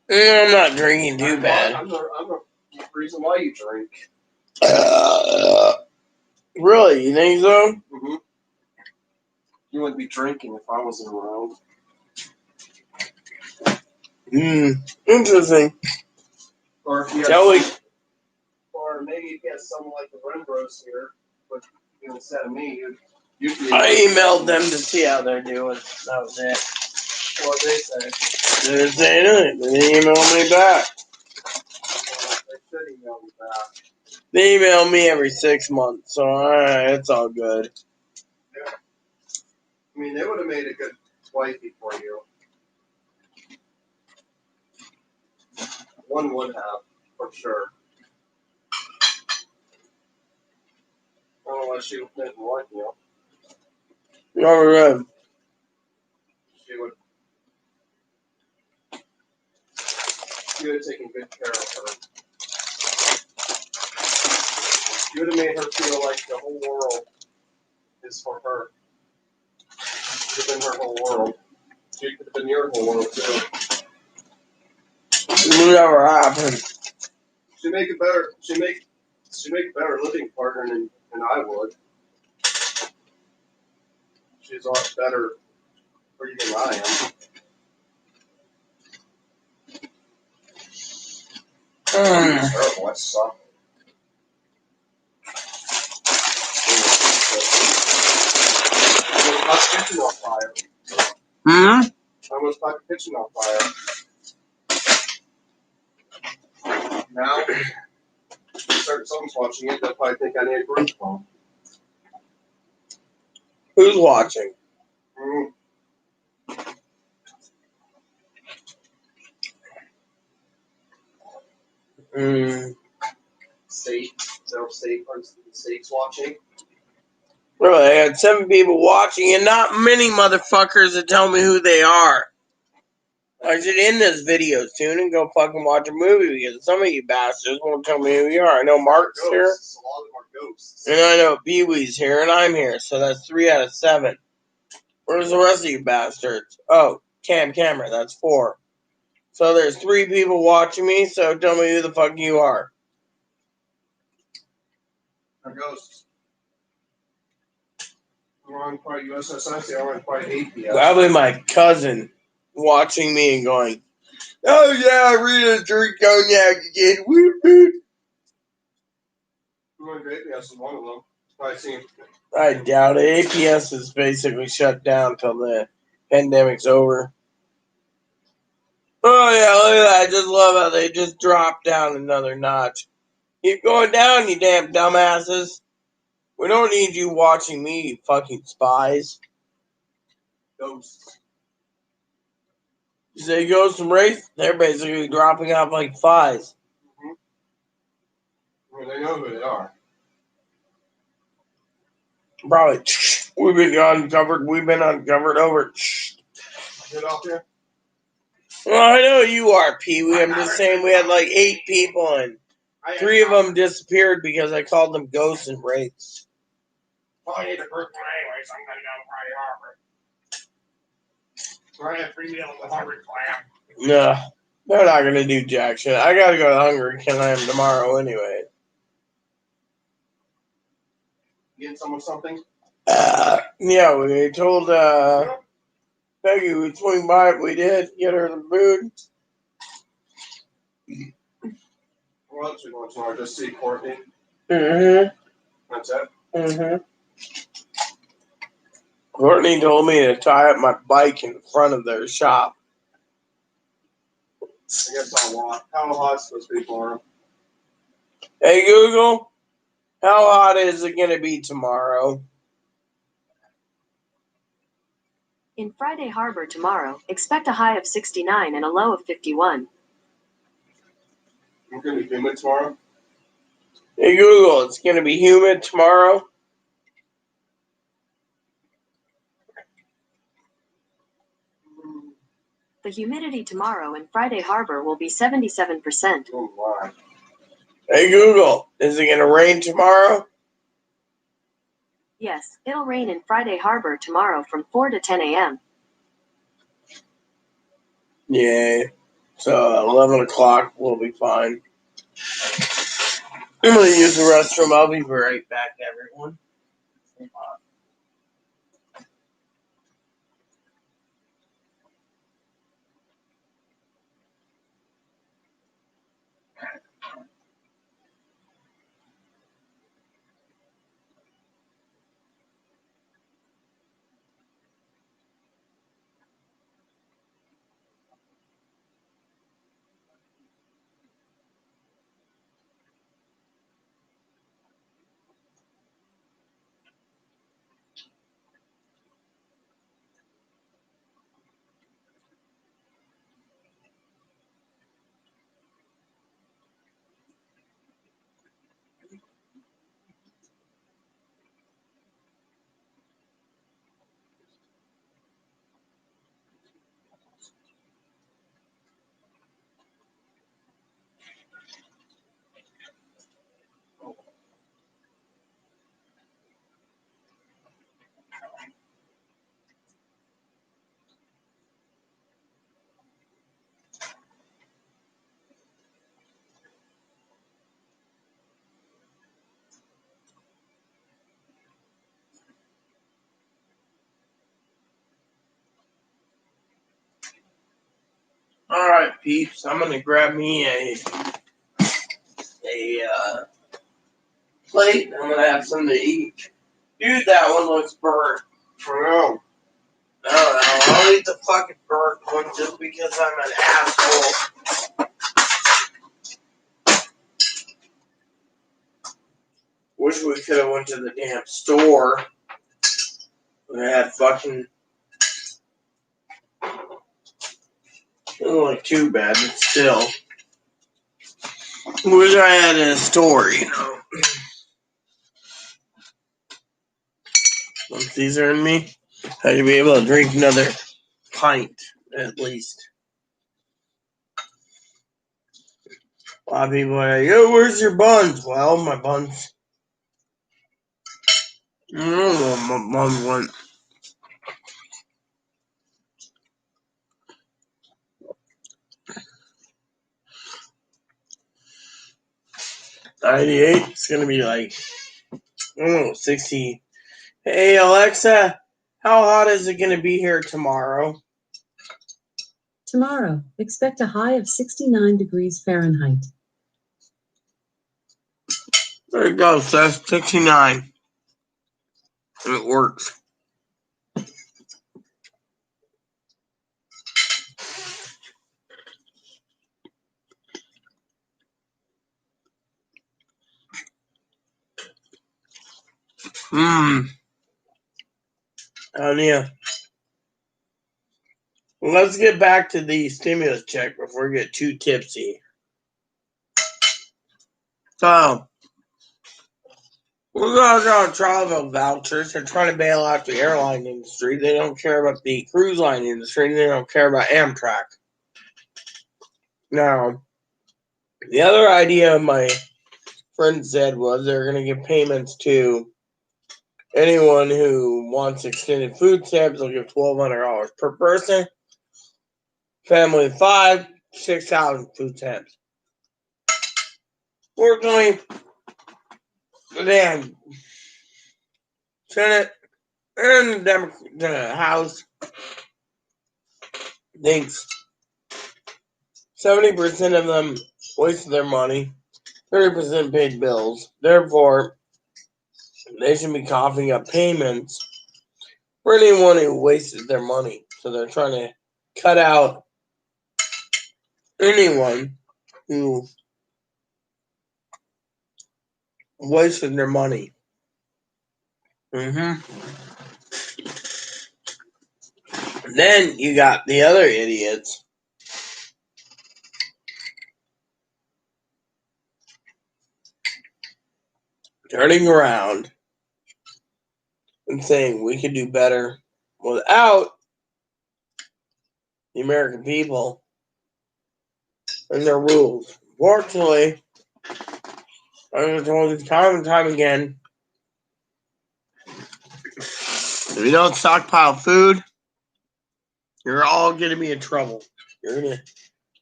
I'm not drinking too bad. I'm the reason why you drink. Really? You think so? Mm-hmm. You wouldn't be drinking if I wasn't around. Interesting. Or if you Joey. Or maybe if you had someone like the Renbros here, but instead of me, you'd be. I emailed them to see how they're doing. That was it. What they say. They didn't say anything. They didn't email me back. They should email me back. They email me every 6 months, so it's all good. Yeah. I mean, they would have made a good wifey for you. One would have, for sure. Unless she didn't want you. All right. She would have taken good care of her. You would have made her feel like the whole world is for her. She would have been her whole world. She could have been your whole world too. Whatever happened. She'd make a better living partner than I would. She's a lot better for you than I am. Terrible, I suck. I almost caught the kitchen on fire. I almost caught the kitchen on fire. Now, someone's watching it, they'll probably think I need a group phone. Who's watching? State's watching. Really, I had 7 people watching and not many motherfuckers that tell me who they are. I should end this video soon and go fucking watch a movie because some of you bastards won't tell me who you are. I know Mark's here. A lot of them are ghosts. And I know Pee-wee's here and I'm here, so that's 3 out of 7. Where's the rest of you bastards? Oh, camera, that's 4. So there's 3 people watching me, so tell me who the fuck you are. They're ghosts. We're on part USSI, we're on part APS. Probably my cousin watching me and going, "Oh yeah, Rita drink cognac again." Woo-hoo. We're on APS is one of them. Probably seen. I doubt it. APS is basically shut down until the pandemic's over. Oh yeah, look at that. I just love how they just dropped down another notch. Keep going down, you damn dumbasses. We don't need you watching me, you fucking spies. Ghosts. You say ghosts and wraiths? They're basically dropping off like flies. I mean, they know who they are. Probably. We've been uncovered over. Get off here. Well, I know you are, Pee-wee. I'm just saying we had like 8 people and 3 of them disappeared because I called them ghosts and wraiths. Well, I need a group one anyway, so I'm going to go to Friday Harbor. I have 3 meals with Hungry Clam. Nah, they're not going to do jack shit. I got to go to Hungry Clam tomorrow anyway. Getting someone something? Yeah, we told Peggy we'd swing by if we did. Get her the food. What else are we going tomorrow? Just see Courtney? Mm-hmm. That's it? Mm-hmm. Courtney told me to tie up my bike in front of their shop. I guess how hot it's supposed to be tomorrow. Hey Google, how hot is it going to be tomorrow? In Friday Harbor tomorrow, expect a high of 69 and a low of 51. It's going to be humid tomorrow. Hey Google, it's going to be humid tomorrow. The humidity tomorrow in Friday Harbor will be 77%. Oh my. Hey Google, is it going to rain tomorrow? Yes, it'll rain in Friday Harbor tomorrow from 4 to 10 a.m. Yeah, so 11 o'clock will be fine. I'm going to use the restroom. I'll be right back, everyone. All right, peeps. I'm gonna grab me a plate. I'm gonna have something to eat. Dude, that one looks burnt. For now. I don't know. I'll eat the fucking burnt one just because I'm an asshole. Wish we could have went to the damn store. We had fucking. It doesn't look too bad, but still. Wish I had in a store, you know. Once these are in me, I should be able to drink another pint, at least. A lot of people are like, yo, where's your buns? Well, my buns. I don't know what my buns went. $98. It's gonna be like, I don't know, 60. Hey Alexa, how hot is it gonna be here tomorrow? Tomorrow, expect a high of 69 degrees Fahrenheit. There it goes, Seth. 69. And it works. Yeah. Let's get back to the stimulus check before we get too tipsy. So, we're going to go on travel vouchers. They're trying to bail out the airline industry. They don't care about the cruise line industry. They don't care about Amtrak. Now, the other idea my friend said was they're going to give payments to anyone who wants extended food stamps. They'll give $1,200 per person. Family of 5, 6,000 food stamps. Fortunately, the Senate and the House thinks 70% of them wasted their money, 30% paid bills. Therefore, they should be coughing up payments for anyone who wasted their money. So they're trying to cut out anyone who wasted their money. Then you got the other idiots turning around and saying we could do better without the American people and their rules. Fortunately, I've told you time and time again, if you don't stockpile food, you're all going to be in trouble. You're going to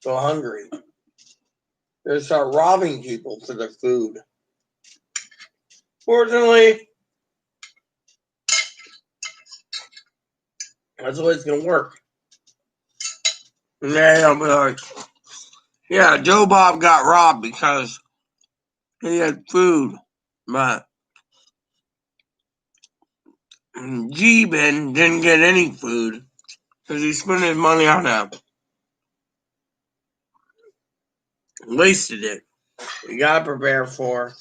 go hungry. You're going to start robbing people for their food. Fortunately, that's the way it's going to work. And then I'll be like, yeah, Joe Bob got robbed because he had food, but G-Ben didn't get any food because he spent his money on that. Wasted it. We got to prepare for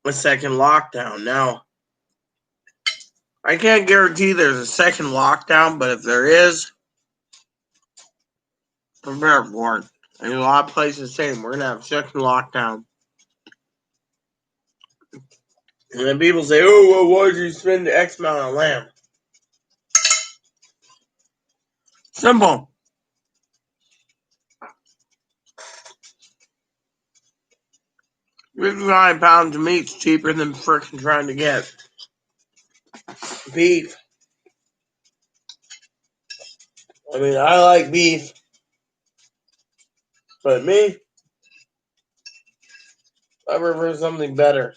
a second lockdown. Now, I can't guarantee there's a second lockdown, but if there is, prepare for it. And a lot of places saying we're going to have a second lockdown. And then people say, oh, well, why did you spend X amount on lamb? Simple. £59 of meat's cheaper than frickin' trying to get beef. I mean, I like beef, but me, I prefer something better.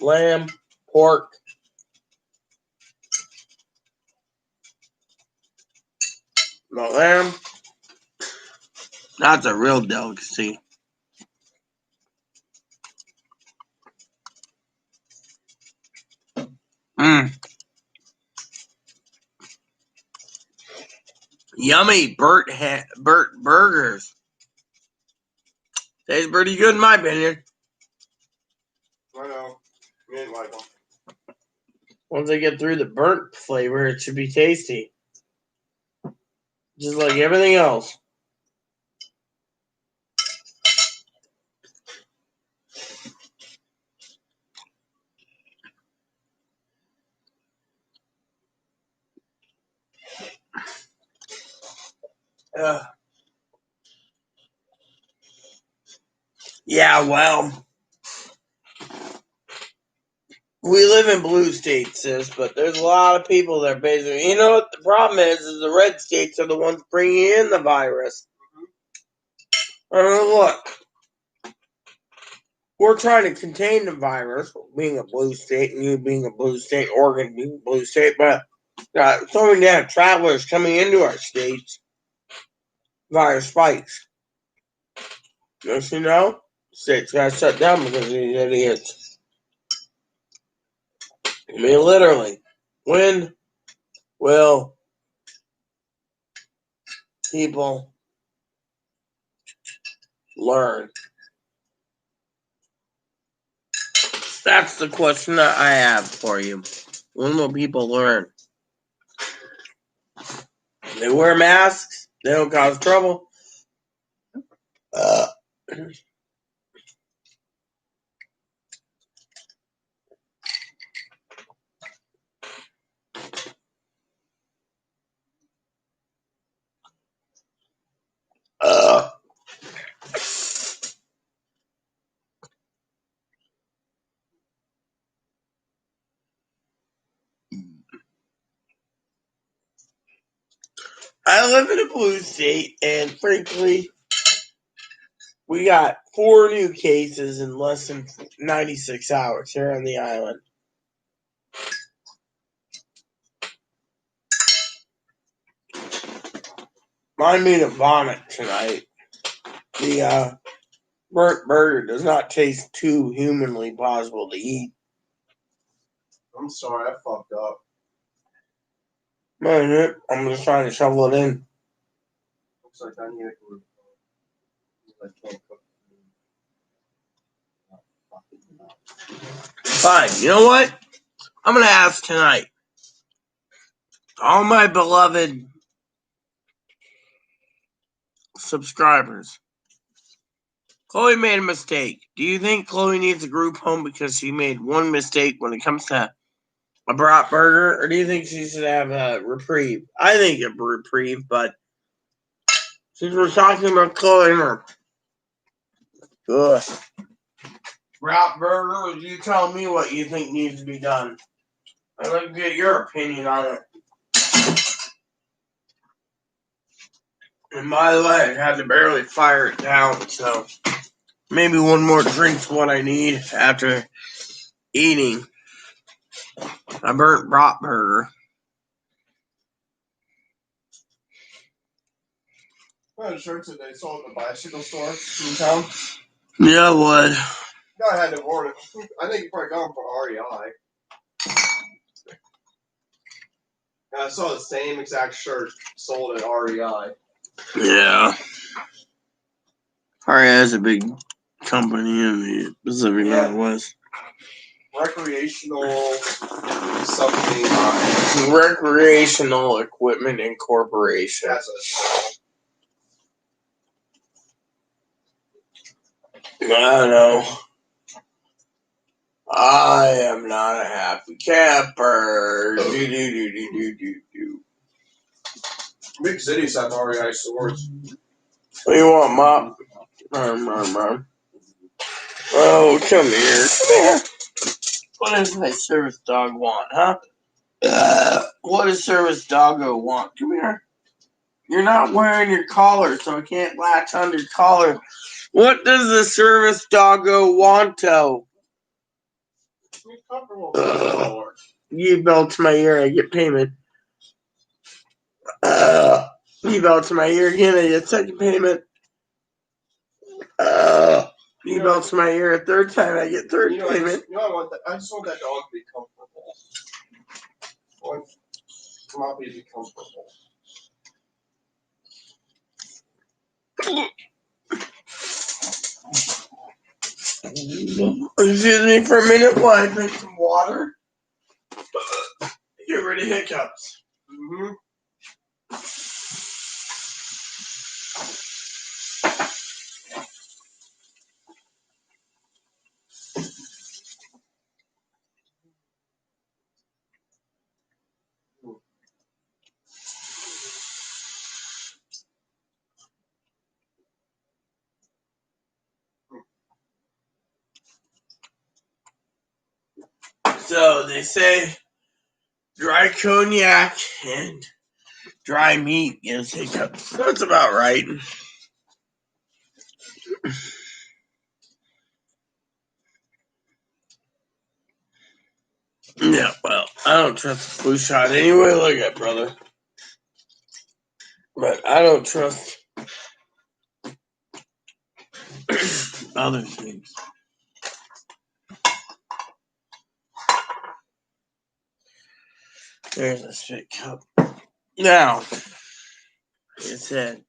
Lamb, pork. No, lamb, that's a real delicacy. Yummy Burt burgers. Tastes pretty good in my opinion. I know. You ain't like them. Once they get through the burnt flavor, it should be tasty. Just like everything else. Yeah, well, we live in blue states, sis, but there's a lot of people that are basically, you know what the problem is the red states are the ones bringing in the virus. Look, we're trying to contain the virus, being a blue state, and you being a blue state, Oregon being a blue state, but so many damn travelers coming into our states, virus spikes. Don't you know? States got shut down because of these idiots. I mean, literally, when will people learn? That's the question that I have for you. When will people learn? They wear masks. They don't cause trouble. I live in a blue state, and frankly, we got 4 new cases in less than 96 hours here on the island. Mine made a vomit tonight. The burnt burger does not taste too humanly possible to eat. I'm sorry, I fucked up. I'm just trying to shovel it in. Looks like I need a group. I can't cook. Fine. You know what? I'm going to ask tonight. All my beloved subscribers. Chloe made a mistake. Do you think Chloe needs a group home because she made one mistake when it comes to a brat burger? Or do you think she should have a reprieve? I think a reprieve, but since we're talking about Chloe and her brat burger, you tell me what you think needs to be done. I'd like to get your opinion on it. And by the way, I had to barely fire it down, so maybe one more drink's what I need after eating a burnt brat burger. What are shirts that they sold at the bicycle store in town? Yeah, what? I had to warn it. I think you probably got them from REI. And I saw the same exact shirt sold at REI. Yeah. REI is a big company in the Pacific Northwest. Recreational something. Recreational Equipment Incorporation. That's I don't know. I am not a happy camper. Do. big cities have REI stores. What do you want, Mom? Oh, come here. Come here. What does my service dog want, huh? What does service doggo want? Come here. You're not wearing your collar, so I can't latch onto your collar. What does the service doggo want-o? He's comfortable with the collar. You bell to my ear, I get payment. You bell to my ear again, I get second payment. You bell to my ear a third time, I get third payment. I want that. I just want that dog to be comfortable. I want Moppy to be comfortable. Excuse me for a minute while I drink some water. Get rid of hiccups. Mm-hmm. So they say dry cognac and dry meat gives hiccups. That's about right. Yeah, well, I don't trust the flu shot anyway. Look at brother. But I don't trust other things. There's a straight cup. Now, it said,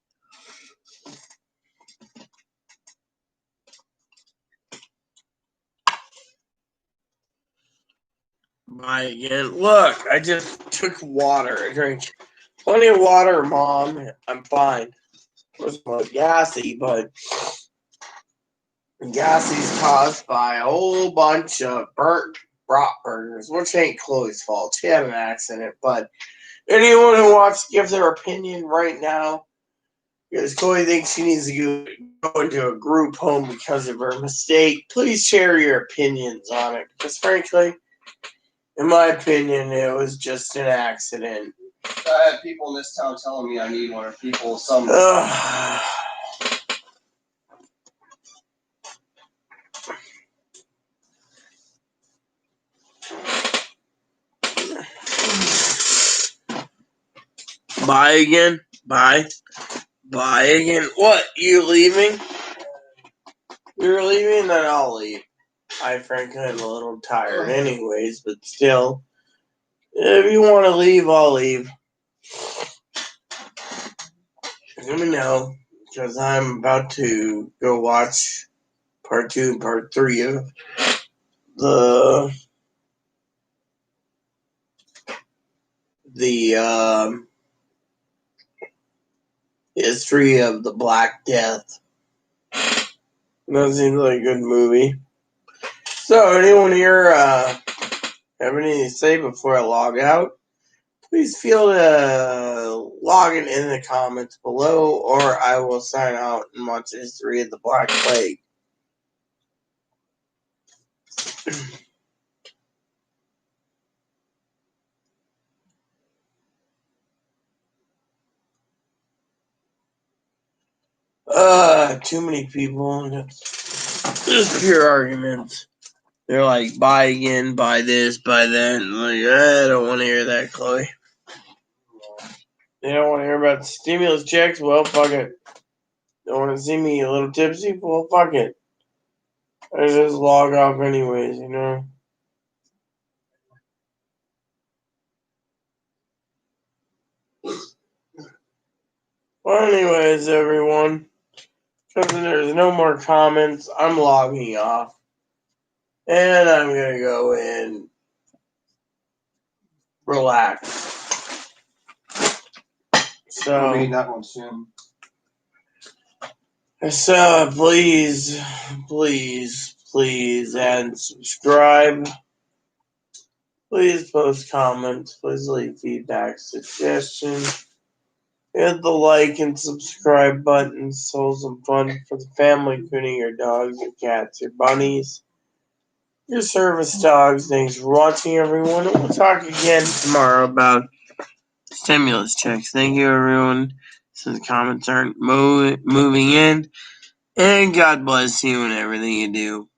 buy again. Look, I just took water. I drank plenty of water, Mom. I'm fine. It was like gassy, but gassy's caused by a whole bunch of burnt brat burgers, which ain't Chloe's fault. She had an accident, but anyone who wants to give their opinion right now, because Chloe thinks she needs to go into a group home because of her mistake, please share your opinions on it. Because frankly, in my opinion, it was just an accident. I had people in this town telling me I need one, or people some. Buy again? Buy again? What? You leaving? You're leaving? Then I'll leave. I frankly am a little tired anyways, but still. If you want to leave, I'll leave. Let me know, because I'm about to go watch part 2 and part 3 of the history of the Black Death. That seems like a good movie. So, anyone here have anything to say before I log out? Please feel to log it in the comments below, or I will sign out and watch the history of the Black Plague. Too many people. Just pure arguments. They're like, buy again, buy this, buy that. And like, I don't want to hear that, Chloe. They don't want to hear about the stimulus checks? Well, fuck it. Don't want to see me a little tipsy? Well, fuck it. I just log off anyways, you know? Well, anyways, everyone. Because there's no more comments, I'm logging off. And I'm going to go and relax. I'll be So, that one soon. please, and subscribe. Please post comments. Please leave feedback, suggestions. Hit the like and subscribe buttons. So some fun for the family, including your dogs, your cats, your bunnies, your service dogs. Thanks for watching, everyone. And we'll talk again tomorrow about stimulus checks. Thank you, everyone. Since the comments aren't moving in. And God bless you and everything you do.